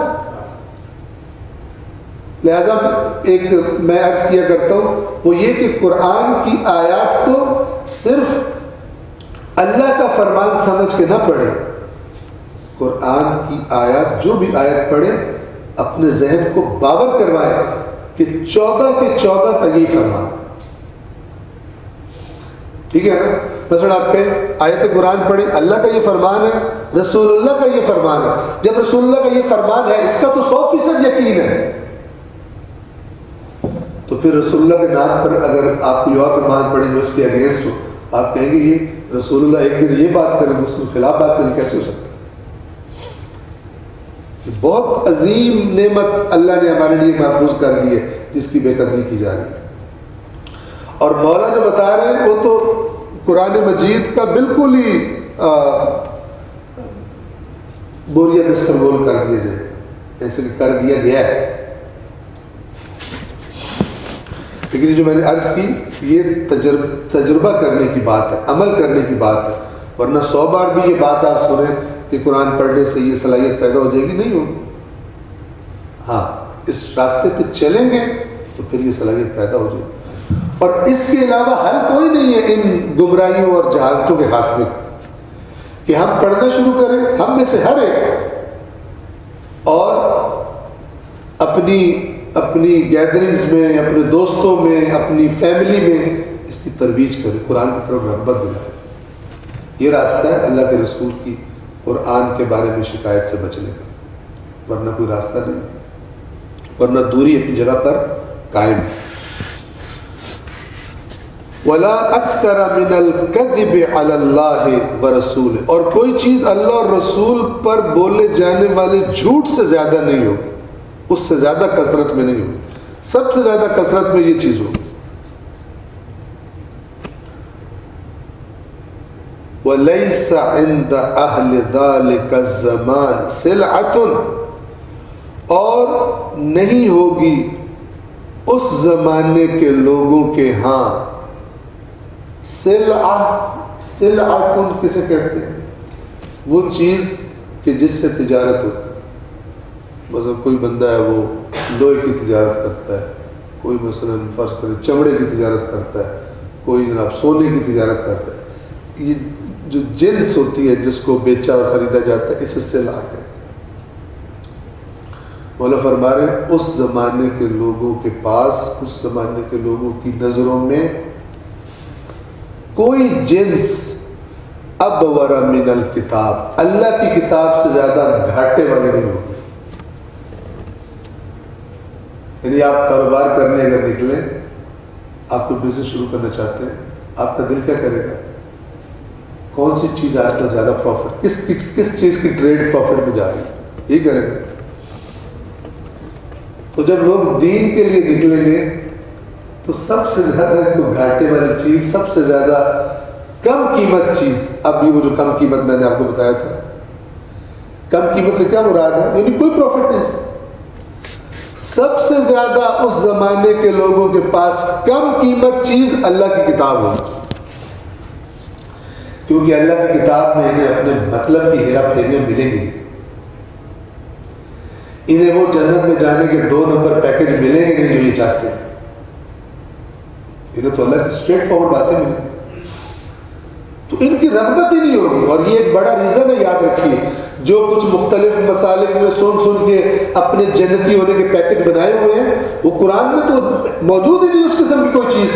لہذا ایک میں عرض کیا کرتا ہوں وہ یہ کہ قرآن کی آیات کو صرف اللہ کا فرمان سمجھ کے نہ پڑھیں. قرآن کی آیات، جو بھی آیت پڑھیں، اپنے ذہن کو باور کروائیں کہ 14 کے 14 کا یہی فرمان. ٹھیک ہے نا؟ مثلا آپ کے آیت قرآن پڑھیں، اللہ کا یہ فرمان ہے، رسول اللہ کا یہ فرمان ہے. جب رسول اللہ کا یہ فرمان ہے، اس کا تو 100% یقین ہے، تو پھر رسول اللہ کے نام پر اگر آپ کوئی اور فرمان پڑھیں جو اس کے اگینسٹ ہو، آپ کہیں گے یہ رسول اللہ ایک دن یہ بات کریں اس کے خلاف بات کریں، کیسے ہو سکتا ہے؟ بہت عظیم نعمت اللہ نے ہمارے لیے محفوظ کر دی ہے جس کی بے قدری کی جا رہی ہے. اور مولا جو بتا رہے ہیں وہ تو قرآن مجید کا بالکل ہی بوریا بستر گول کر دیا جائے، ایسے کر دیا گیا ہے. لیکن جو میں نے عرض کی یہ تجربہ کرنے کی بات ہے، عمل کرنے کی بات ہے. ورنہ 100 بار بھی یہ بات آپ سنیں کہ قرآن پڑھنے سے یہ صلاحیت پیدا ہو جائے گی، نہیں ہوگی. ہاں اس راستے پہ چلیں گے تو پھر یہ صلاحیت پیدا ہو جائے گی. اور اس کے علاوہ حل کوئی نہیں ہے ان گمراہیوں اور جہالتوں کے خاتمے کا کہ ہم پڑھنا شروع کریں، ہم میں سے ہر ایک، اور اپنی گیدرنگز میں، اپنے دوستوں میں، اپنی فیملی میں اس کی ترویج کریں، قرآن کی طرف رغبت دلائیں. یہ راستہ ہے اللہ کے رسول کی قرآن کے بارے میں شکایت سے بچنے کا، ورنہ کوئی راستہ نہیں، ورنہ دوری اپنی جگہ پر قائم ہے. ولا اکثر من الکذب علی اللہ ورسولہ، اور کوئی چیز اللہ اور رسول پر بولے جانے والے جھوٹ سے زیادہ نہیں ہوگی، اس سے زیادہ کثرت میں نہیں ہوگی، سب سے زیادہ کثرت میں یہ چیز ہوگی۔ وَلَيْسَ عِنْدَ أَهْلِ ذَلِكَ الزَّمَانِ سِلْعَةٌ، اور نہیں ہوگی اس زمانے کے لوگوں کے ہاں سلعۃ کسے کہتے ہیں؟ وہ چیز کہ جس سے تجارت ہوتی ہے۔ مثلا کوئی بندہ ہے وہ لوہے کی تجارت کرتا ہے، کوئی مثلا فرض کرے چمڑے کی تجارت کرتا ہے، کوئی جناب سونے کی تجارت کرتا ہے۔ یہ جو جنس ہوتی ہے جس کو بیچا اور خریدا جاتا ہے اسے سلع کہتے ہیں۔ مولا فرما رہے ہیں اس زمانے کے لوگوں کے پاس، اس زمانے کے لوگوں کی نظروں میں کوئی جنس ابور من الکتاب، اللہ کی کتاب سے زیادہ گھاٹے والے نہیں ہوگی۔ یعنی آپ کاروبار کرنے اگر نکلیں، آپ کو بزنس شروع کرنا چاہتے ہیں، آپ کا دل کیا کرے گا؟ کون سی چیز آج کل زیادہ پروفٹ، کس چیز کی ٹریڈ پروفٹ میں جا رہی ہے، یہی کرے گا۔ تو جب لوگ دین کے لیے نکلیں گے تو سب سے زیادہ گھاٹے والی چیز، سب سے زیادہ کم قیمت چیز، اب بھی وہ جو کم قیمت میں نے آپ کو بتایا تھا، کم قیمت سے کیا مراد ہے؟ یعنی کوئی پروفٹ نہیں، سب سے زیادہ اس زمانے کے لوگوں کے پاس کم قیمت چیز اللہ کی کتاب ہوگی، کیونکہ اللہ کی کتاب میں انہیں اپنے مطلب کی ہیرا پھیریاں ملیں گی، انہیں وہ جنت میں جانے کے 2 نمبر پیکج ملیں گے نہیں جو یہ چاہتے ہیں، انہیں تو اللہ کی اسٹریٹ فارورڈ باتیں ملیں گی، تو ان کی رغبت ہی نہیں ہوگی۔ اور یہ ایک بڑا ریزن ہے، یاد رکھیے، جو کچھ مختلف مسالک میں سن کے اپنے جنتی ہونے کے پیکج بنائے ہوئے ہیں، وہ قرآن میں تو موجود ہی نہیں اس قسم کی کوئی چیز۔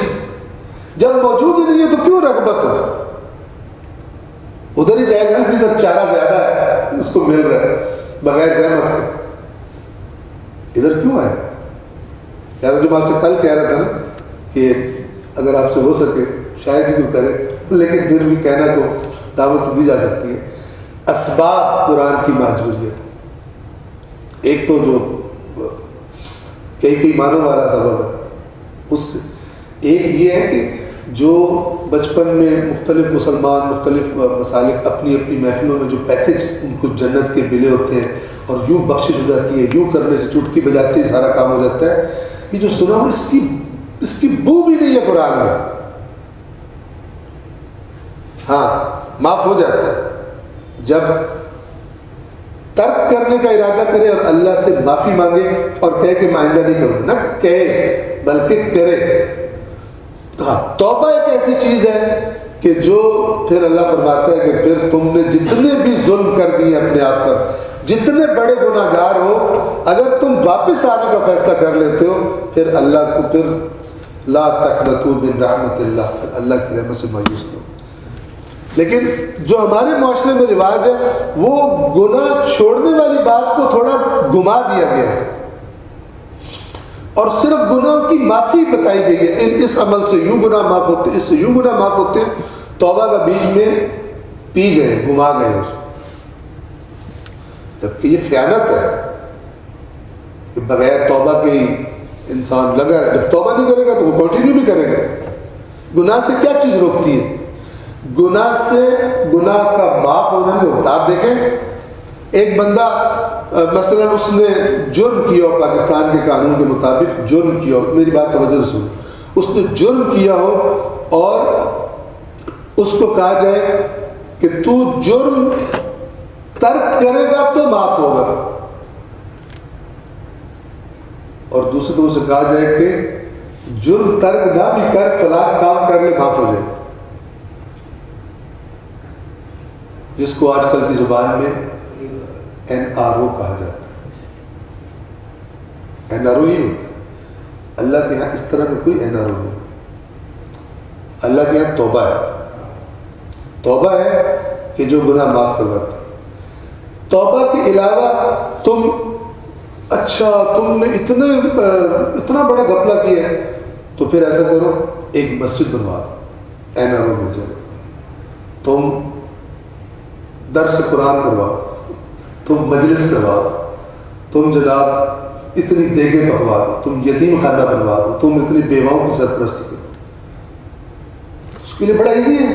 جب موجود ہی نہیں ہے تو کیوں رغبت ہو؟ ادھر ہی جائے گا جدھر چارہ زیادہ ہے، اس کو مل رہا ہے بغیر زحمت کے، ادھر کیوں آئے؟ یاد جو میں آپ سے کل کہہ رہا تھا نا کہ اگر آپ سے ہو سکے شاید ہی کوئی کرے، لیکن پھر بھی کہنا تو دعوت تو دی جا سکتی ہے۔ اسباب قرآن کی محجوریت، ایک تو جو کئی معنوں والا سبب ہے، اس سے ایک یہ ہے کہ جو بچپن میں مختلف مسلمان مختلف مسالک اپنی اپنی محفلوں میں جو پیکج ان کو جنت کے ملے ہوتے ہیں اور یوں بخشش ہو جاتی ہے، یوں کرنے سے چٹکی بجاتی ہے سارا کام ہو جاتا ہے، یہ جو سنا ہوں اس کی بو بھی نہیں ہے قرآن میں۔ ہاں معاف ہو جاتا ہے جب ترک کرنے کا ارادہ کرے اور اللہ سے معافی مانگے اور کہے کہ میں آئندہ نہیں کروں، نہ کہے بلکہ کرے۔ ہاں توبہ ایک ایسی چیز ہے کہ جو پھر اللہ فرماتا ہے کہ پھر تم نے جتنے بھی ظلم کر دیے اپنے آپ پر، جتنے بڑے گناہ گار ہو، اگر تم واپس آنے کا فیصلہ کر لیتے ہو، پھر اللہ کو پھر لا تقنطوا من رحمت اللہ، پھر اللہ کی رحمت سے مایوس نہ ہو۔ لیکن جو ہمارے معاشرے میں رواج ہے وہ گناہ چھوڑنے والی بات کو تھوڑا گما دیا گیا ہے اور صرف گناہوں کی معافی بتائی گئی ہے، اس عمل سے یوں گناہ معاف ہوتے، اس سے یوں گناہ معاف ہوتے، توبہ کا بیج میں پی گئے، گما گئے اس کو، جبکہ یہ خیانت ہے کہ بغیر توبہ کے انسان لگا ہے، جب توبہ نہیں کرے گا تو وہ کنٹینیو بھی کرے گا۔ گناہ سے کیا چیز روکتی ہے؟ گناہ سے گناہ کا معاف ہونا نہیں ہوتا۔ آپ دیکھیں ایک بندہ مثلا اس نے جرم کیا ہو، پاکستان کے قانون کے مطابق جرم کیا ہو، میری بات توجہ سے سنو، اس نے جرم کیا ہو اور اس کو کہا جائے کہ تو جرم ترک کرے گا تو معاف ہوگا، اور دوسری طرف سے کہا جائے کہ جرم ترک نہ بھی کر، فلاں کام کر لے، معاف ہو جائے، جس کو آج کل کی زبان میں NRO کہا جاتا ہے۔ NRO ہی ہوتا ہے، اللہ کے یہاں اس طرح کا کوئی NRO نہیں، اللہ کے یہاں توبہ ہے، توبہ ہے کہ جو گناہ معاف کرواتا ہے۔ توبہ کے علاوہ تم نے اتنا بڑا گھپلہ کیا ہے، تو پھر ایسا کرو ایک مسجد بنوا دو، اینا رو مل جائے، تم درس قرآن کرواؤ، تم مجلس کرواؤ، تم جناب اتنی دیگیں پکوا دو، تم یتیم خانہ بنوا دو، تم اتنی بیواؤں کی سرپرستی کرو، اس کے لیے بڑا ایزی ہے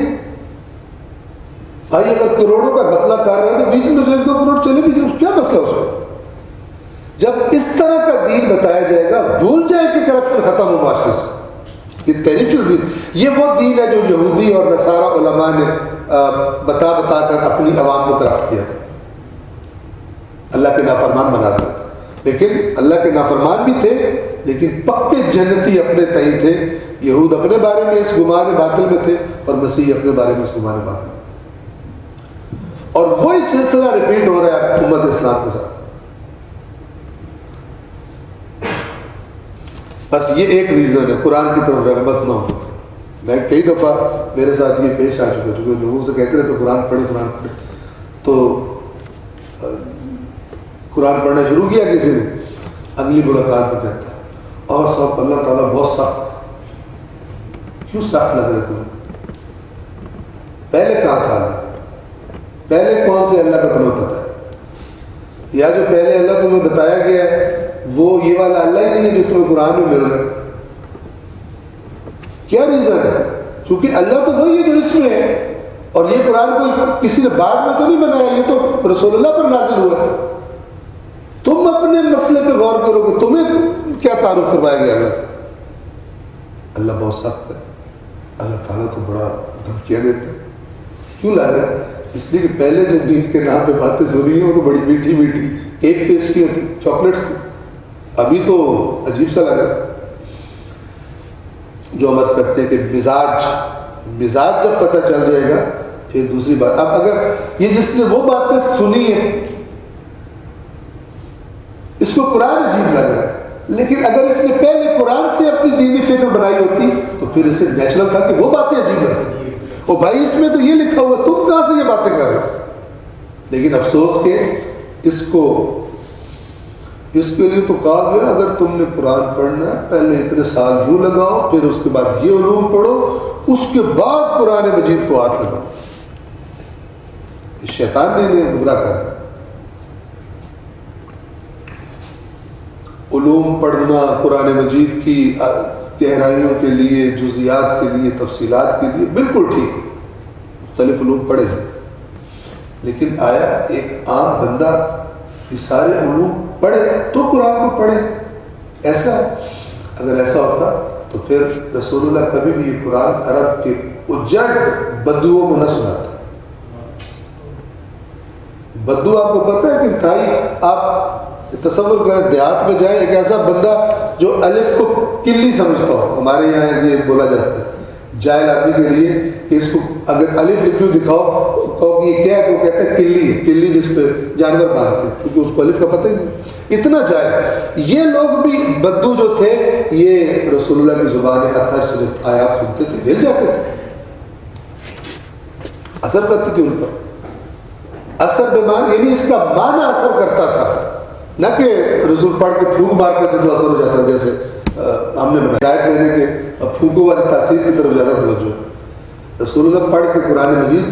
بھائی۔ اگر کروڑوں کا گھپلہ کر رہے ہیں تو بیچ میں سے 1-2 کروڑ چلے بھی جائے، کیا مسئلہ اس کا؟ جب اس طرح کا دین بتایا جائے گا بھول جائے کہ کرپشن ختم ہو معاشرے سے۔ یہ تحریف دین، یہ وہ دین ہے جو یہودی اور نصارہ علماء نے بتا کر اپنی عوام کو کرپٹ کیا تھا، اللہ کے نافرمان بنا دیا تھا۔ لیکن اللہ کے نافرمان بھی تھے لیکن پکے جنتی اپنے تئیں تھے۔ یہود اپنے بارے میں اس گمان باطل میں تھے اور مسیح اپنے بارے میں اس گمان باطل میں تھے، اور وہی سلسلہ ریپیٹ ہو رہا ہے امت اسلام کے ساتھ۔ بس یہ ایک ریزن ہے قرآن کی طرف رغبت نہ ہو۔ میں کئی دفعہ میرے ساتھ یہ پیش آ چکے لوگوں سے کہتے رہے تو قرآن پڑھے، تو قرآن پڑھنا شروع کیا کسی نے، اگلی ملاقات میں کہتا ہے اور صاحب اللہ تعالیٰ بہت سخت ہے۔ کیوں سخت لگ رہے تمہیں؟ پہلے کہاں تھا اللہ؟ پہلے کون سے اللہ کا تمہیں پتہ ہے؟ یا جو پہلے اللہ تمہیں بتایا گیا ہے وہ یہ والا اللہ ہی نہیں ہے جو تمہیں قرآن میں مل رہا ہے؟ کیا ریزن ہے؟ چونکہ اللہ تو وہی ہے جو اس میں ہے، اور یہ قرآن کو کسی نے بعد میں تو نہیں بنایا، یہ تو رسول اللہ پر نازل ہوا ہے۔ تم اپنے مسئلے پہ غور کرو کہ تمہیں کیا تعارف کروایا گیا اللہ کا؟ اللہ بہت سخت ہے، اللہ تعالیٰ تو بڑا دھمکیاں دیتا ہے۔ کیوں لگ رہا ہے؟ اس لیے کہ پہلے جو دین کے نام پہ باتیں سنی ہیں وہ تو بڑی میٹھی میٹھی ایک پیسٹریاں تھی، چاکلیٹس تھی، ابھی تو عجیب سا لگ رہا ہے۔ جو ہم عرض کرتے ہیں کہ مزاج جب پتہ چل جائے گا پھر دوسری بات۔ اب اگر یہ جس نے وہ باتیں سنی ہیں اس کو قرآن عجیب لگ رہا ہے، لیکن اگر اس نے پہلے قرآن سے اپنی دینی فکر بنائی ہوتی تو پھر اسے نیچرل تھا کہ وہ باتیں عجیب لگتی، او بھائی اس میں تو یہ لکھا ہوا، تم کہاں سے یہ باتیں کر رہے ہو؟ لیکن افسوس کہ اس کے لیے تو کہا گیا اگر تم نے قرآن پڑھنا ہے پہلے اتنے سال یوں لگاؤ، پھر اس کے بعد یہ علوم پڑھو، اس کے بعد قرآن مجید کو ہاتھ لگاؤ۔ شیطان نے انہیں گمراہ کر دیا۔ علوم پڑھنا قرآن مجید کی گہرائیوں کے لیے، جزیات کے لیے، تفصیلات کے لیے بالکل ٹھیک ہے، مختلف علوم پڑھے ہیں، لیکن آیا ایک عام بندہ یہ سارے علوم پڑھے تو قرآن کو پڑھے؟ ایسا ہے؟ اگر ایسا ہوتا تو پھر رسول اللہ کبھی بھی یہ قرآن عرب کے اجڑ بدوؤں کو نہ سناتا۔ بدو آپ کو پتہ ہے کہ تھائی، آپ تصور کریں دیہات میں جائیں، ایک ایسا بندہ جو الف کو کلی سمجھتا ہو، ہمارے یہاں یہ بولا جاتا ہے جاہل آدمی کے لیے کہ اس کو اگر الف لکھیو دکھاؤ کہو کہ یہ کیا ہے، تو کہتا ہے کلی ہے، کلی جس پہ جانور باندھتے ہیں، کیونکہ اس کو الف کا پتہ ہی نہیں، اتنا جاہل۔ یہ لوگ بھی بدو جو تھے یہ رسول اللہ کی زبان اطہر سے جب آیات سنتے تھے ہل جاتے تھے، اثر کرتی تھی ان پر، اثر بمان یعنی اس کا معنی اثر کرتا تھا، نہ کہ رسول پڑھ کے پھونک مارتے تھے تو اثر ہو جاتا، جیسے ہم نے ہدایت لینے کے پھونکوں والی تاثیر کی طرف زیادہ توجہ ہے۔ رسول اللہ پڑھ کے قرآن مجید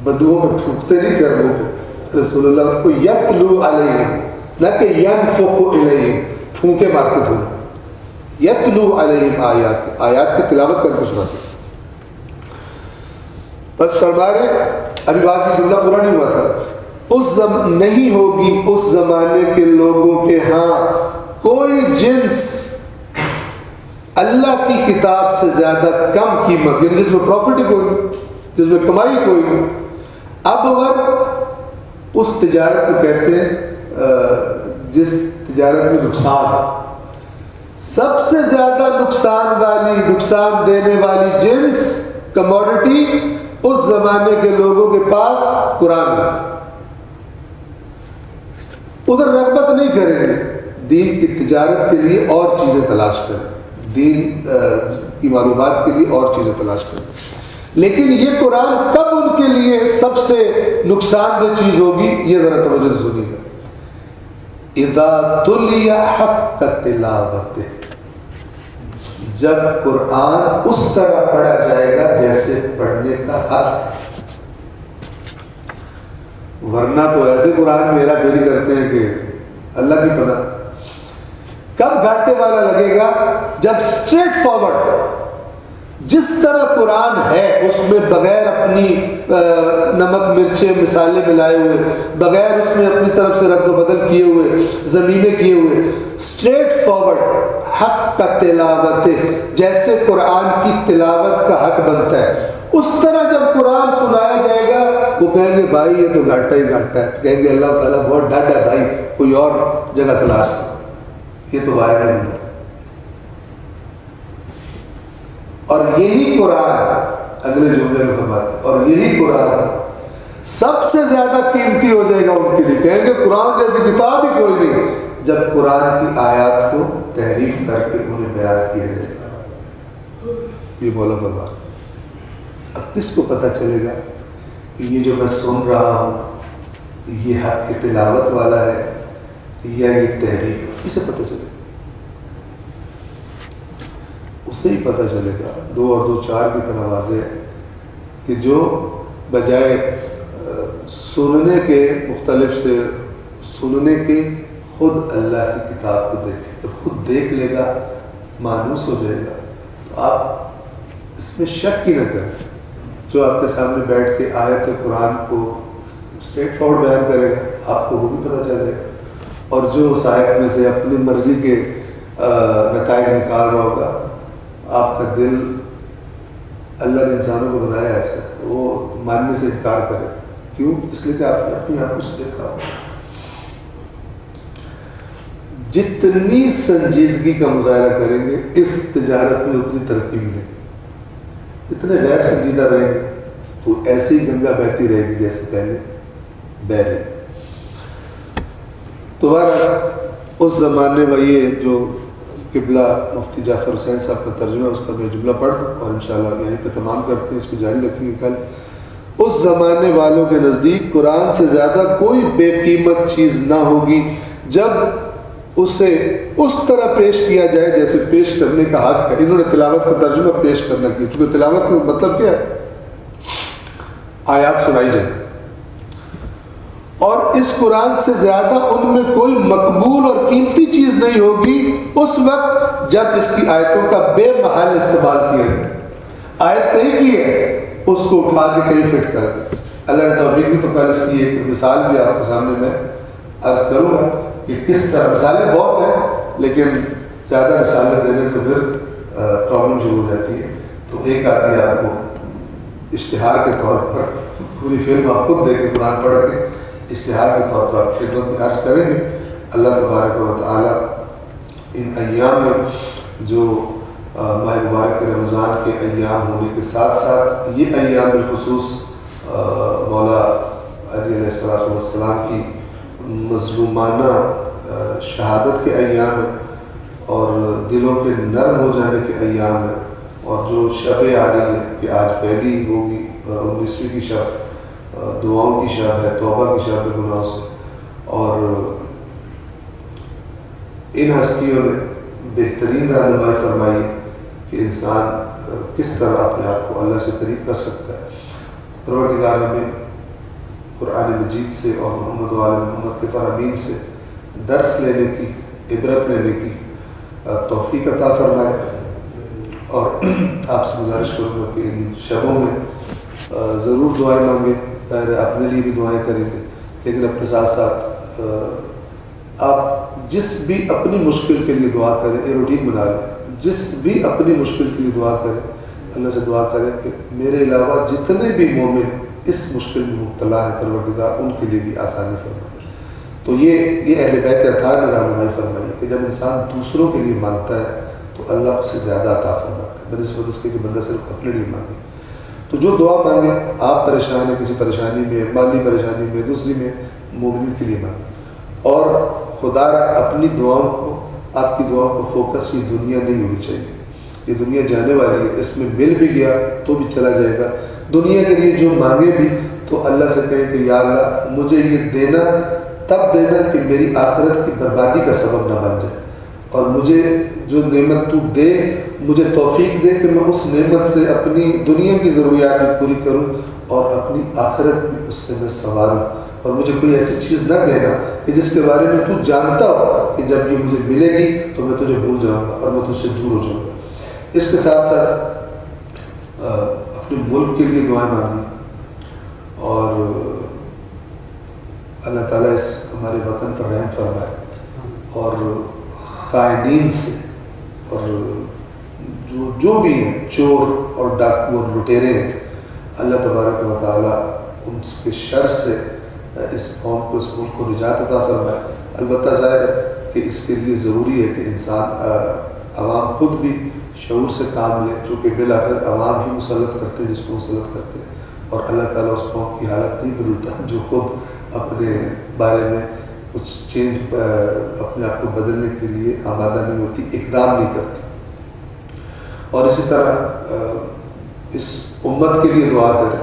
بدوؤں میں پھونکتے نہیں تھے عربوں پہ، رسول اللہ کو یتلو علیہم نہ کہ ینفخ الیہم، پھونکے مارتے تھے، یتلو علیہم آیات کی تلاوت کر کے سناتے تھے۔ بس فرما رہے ابھی بات کی جملہ پورا نہیں ہوا تھا، نہیں ہوگی اس زمانے کے لوگوں کے ہاں کوئی جنس اللہ کی کتاب سے زیادہ کم قیمت، یعنی جس میں پروفٹ ہی کوئی نہیں، جس میں کمائی کوئی نہیں۔ اب اگر اس تجارت کو کہتے ہیں جس تجارت میں نقصان، سب سے زیادہ نقصان دینے والی جنس کموڈٹی اس زمانے کے لوگوں کے پاس قرآن ہے، ادھر رغبت نہیں کریں گے، دین کی تجارت کے لیے اور چیزیں تلاش کریں، دین کی معلومات کے لیے اور چیزیں تلاش کریں۔ لیکن یہ قرآن کب ان کے لیے سب سے نقصان دہ چیز ہوگی، یہ ذرا توجہ سے سنیے گا، اذا تلی حق تلاوت، جب قرآن اس طرح پڑھا جائے گا جیسے پڑھنے کا حق ہے. ورنہ تو ایسے قرآن میرا پھیری کرتے ہیں کہ اللہ کی پناہ. کب گھاٹے والا لگے گا؟ جب اسٹریٹ فارورڈ جس طرح قرآن ہے اس میں بغیر اپنی نمک مرچیں مسالے ملائے ہوئے، بغیر اس میں اپنی طرف سے رد و بدل کیے ہوئے، زمینیں کیے ہوئے، اسٹریٹ فارورڈ حق کا تلاوت جیسے قرآن کی تلاوت کا حق بنتا ہے، اس طرح جب قرآن سنایا جائے گا وہ کہیں گے بھائی یہ تو گھاٹا ہی گھاٹا ہے. کہیں گے اللہ تعالیٰ بہت ڈاڈا بھائی، کوئی اور جگہ تلاش کرو، یہ تو وائرل نہیں ہے. اور یہی قرآن اگلے جملے میں فرماتے ہیں، اور یہی قرآن سب سے زیادہ قیمتی ہو جائے گا ان کے لیے. کہیں گے قرآن جیسی کتاب ہی کوئی نہیں، جب قرآن کی آیات کو تحریف کر کے انہیں بیان کیا جائے گا. یہ مولا فرماتے ہیں. اب کس کو پتہ چلے گا کہ یہ جو میں سن رہا ہوں یہ حق کی تلاوت والا ہے یا یہ تحریف ہے؟ کسے پتہ چلے گا؟ اسے ہی پتہ چلے گا. 2 اور 2 4 کی طرح واضح ہے کہ جو بجائے سننے کے مختلف سے سننے کے خود اللہ کی کتاب کو دیکھے، جب خود دیکھ لے گا مانوس ہو جائے گا. تو آپ اس میں شک ہی نہ کریں. جو آپ کے سامنے بیٹھ کے آیت قرآن کو اسٹریٹ فارورڈ بیان کرے گا آپ کو وہ بھی پتہ چل جائے گا، اور جو اس آیت میں سے اپنی مرضی کے نتائج نکال رہا ہوگا آپ کا دل، اللہ نے انسانوں کو بنایا ایسا، وہ ماننے سے انکار کرے. کیوں؟ اس لیے کہ آپ نے اپنی آنکھوں سے دیکھا ہو. جتنی سنجیدگی کا مظاہرہ کریں گے اس تجارت میں اتنی ترقی ملے گی. اتنے غیر سنجیدہ رہیں گے تو ایسی ہی گنگا بہتی رہے گی جیسے پہلے بہ رہی. تو اس زمانے میں یہ جو قبلہ مفتی جعفر حسین صاحب کا ترجمہ اس کا میں جملہ پڑھ دوں اور انشاءاللہ یہیں پہ تمام کرتے ہیں، اس کو جاری رکھیں گے کل. اس زمانے والوں کے نزدیک قرآن سے زیادہ کوئی بے قیمت چیز نہ ہوگی جب اسے اس طرح پیش کیا جائے جیسے پیش کرنے کا حق ہے. انہوں نے تلاوت کا ترجمہ پیش کرنا کیا، چونکہ تلاوت کا مطلب کیا ہے؟ آیات سنائی جائے. اور اس قرآن سے زیادہ ان میں کوئی مقبول اور قیمتی چیز نہیں ہوگی اس وقت جب اس کی آیتوں کا بے محل استعمال کیا جائے. آیت کہیں کی ہے اس کو اٹھا کے کہیں فٹ کر دیں. اللہ نے توفیق بھی تو کل اس کی ایک مثال بھی آپ کے سامنے میں عرض کروں گا کہ کس طرح. مثالیں بہت ہیں لیکن زیادہ مثالیں دینے سے پھر پرابلم شروع ہو جاتی ہے. تو ایک آتی ہے آپ کو اشتہار کے طور پر، پوری فلم آپ خود دیکھ کے قرآن پڑھ کے اشتہار کے طور پر آپ خدمت میں عرض کریں گے. اللہ تبارک و تعالیٰ ان ایام میں جو ماہ مبارک رمضان کے ایام ہونے کے ساتھ ساتھ یہ ایام بالخصوص مولا علی علیہ السلام کی مظلومانہ شہادت کے ایام ہیں اور دلوں کے نرم ہو جانے کے ایام ہیں. اور جو شبیں آ رہی ہیں کہ آج پہلی ہوگی 19ویں کی شب، دعاؤں کی شب ہے، توبہ کی شب ہے گناہوں سے. اور ان ہستیوں نے بہترین رہنمائی فرمائی کہ انسان کس طرح اپنے آپ کو اللہ سے قریب کر سکتا ہے. پروردگار ہمیں قرآن مجید سے اور محمد و آل محمد کے فرامین سے درس لینے کی، عبرت لینے کی توفیق عطا فرمائے. اور آپ سے گزارش کروں گا کہ ان شبوں میں ضرور دعائیں مانگیں. اپنے لیے بھی دعائیں کریں گے لیکن اپنے ساتھ ساتھ آپ جس بھی اپنی مشکل کے لیے دعا کریں، یہ روٹین بنا لیں. جس بھی اپنی مشکل کے لیے دعا کریں اللہ سے دعا کریں کہ میرے علاوہ جتنے بھی مومن اس مشکل میں مبتلا ہے پروردگار ان کے لیے بھی آسانی فرمائے. تو یہ اہل بیت اطہار نے رہنمائی فرمائی کہ جب انسان دوسروں کے لیے مانگتا ہے تو اللہ اس سے زیادہ عطا فرماتا ہے بنسبت اس کے کہ بندہ صرف اپنے لیے مانگے. تو جو دعا مانگے، آپ پریشان ہیں کسی پریشانی میں، مالی پریشانی میں، دوسری میں، مومن کے لیے مانگے. اور خدا اپنی دعاؤں کو، آپ کی دعاؤں کو فوکس یہ دنیا نہیں ہونی چاہیے. یہ دنیا جانے والی ہے، اس میں مل بھی گیا تو بھی چلا جائے گا. دنیا کے لیے جو مانگے بھی تو اللہ سے کہیں کہ یا اللہ مجھے یہ دینا تب دینا کہ میری آخرت کی بربادی کا سبب نہ بن جائے، اور مجھے جو نعمت تو دے مجھے توفیق دے کہ میں اس نعمت سے اپنی دنیا کی ضروریات بھی پوری کروں اور اپنی آخرت بھی اس سے میں سنواروں، اور مجھے کوئی ایسی چیز نہ دینا کہ جس کے بارے میں تو جانتا ہو کہ جب یہ مجھے ملے گی تو میں تجھے بھول جاؤں گا اور میں تجھ سے دور ہو جاؤں گا۔ اس کے ساتھ ساتھ اپنے ملک کے لیے دعائیں مانگی، اور اللہ تعالیٰ اس ہمارے وطن پر رحم فرمائے، اور خائنین سے اور جو بھی ہیں چور اور ڈاکو اور لٹیرے ہیں، اللہ تبارک و تعالیٰ ان کے شر سے اس قوم کو، اس ملک کو نجات عطا فرمائے۔ البتہ ظاہر ہے کہ اس کے لیے ضروری ہے کہ انسان عوام خود بھی شعور سے کام لے، چونکہ بالآخر عوام ہی مسلط کرتے ہیں جس کو مسلط کرتے ہیں، اور اللہ تعالیٰ اس قوم کی حالت نہیں بدلتا جو خود اپنے بارے میں کچھ چینج اپنے آپ کو بدلنے کے لیے آمادہ نہیں ہوتی، اقدام نہیں کرتی۔ اور اسی طرح اس امت کے لیے دعا کریں،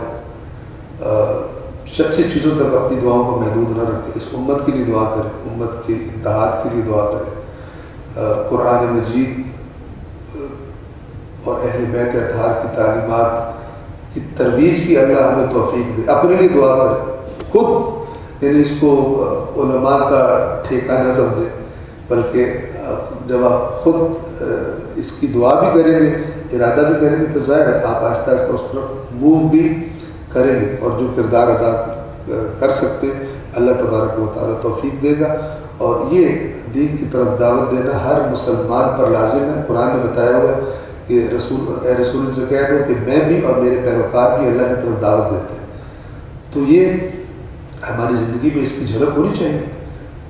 شخصی چیزوں تک اپنی دعاؤں کو محدود نہ رکھیں، اس امت کے لیے دعا کریں، امت کے اتحاد کے لیے دعا کریں، قرآن مجید اور اہل بیت اطہار کی تعلیمات کی ترویج کی اللہ ہمیں توفیق دے۔ اپنے لیے دعا کریں، خود یعنی اس کو علماء کا ٹھیکہ نہ سمجھیں، بلکہ جب آپ خود اس کی دعا بھی کریں گے، ارادہ بھی کریں گے، تو ظاہر ہے آپ آہستہ آہستہ اس طرف موو بھی کریں گے، اور جو کردار ادا کر سکتے ہیں اللہ تبارک و تعالیٰ توفیق دے گا۔ اور یہ دین کی طرف دعوت دینا ہر مسلمان پر لازم ہے۔ قرآن نے بتایا ہوا ہے کہ رسول ان سے کہہ دو کہ میں بھی اور میرے پیروکار بھی اللہ کی طرف دعوت دیتے ہیں۔ تو یہ ہماری زندگی میں اس کی جھلک ہونی چاہیے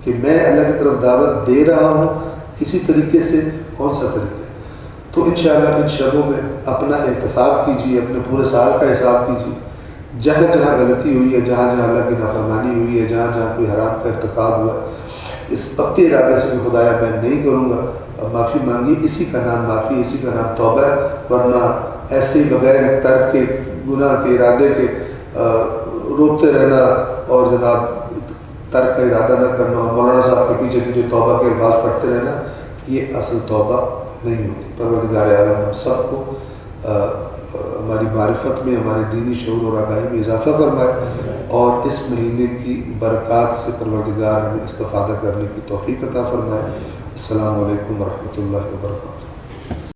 کہ میں اللہ کی طرف دعوت دے رہا ہوں، کسی طریقے سے، کون سا طریقہ۔ تو انشاءاللہ ان شبوں میں اپنا احتساب کیجیے، اپنے پورے سال کا حساب کیجیے، جہاں جہاں غلطی ہوئی ہے، جہاں جہاں اللہ کی نافرمانی ہوئی ہے، جہاں جہاں کوئی حرام کا ارتکاب ہوا ہے، اس پکے ارادے سے کہ خدایا میں نہیں کروں گا، معافی مانگی، اسی کا نام معافی، اسی کا نام توبہ ہے۔ ورنہ ایسے ہی بغیر ترک کے، گناہ کے ارادے کے روتے رہنا اور جناب ترک کا ارادہ نہ کرنا اور مولانا صاحب کے پیچھے پیچھے توبہ کے الفاظ پڑھتے رہنا، یہ اصل توبہ نہیں ہوتی۔ پروردگار عالم ہم سب کو ہماری معرفت میں، ہمارے دینی شعور اور آگاہی میں اضافہ فرمائے، اور اس مہینے کی برکات سے پروردگار ہمیں استفادہ کرنے کی توفیق عطا فرمائے۔ السلام علیکم ورحمۃ اللہ وبرکاتہ۔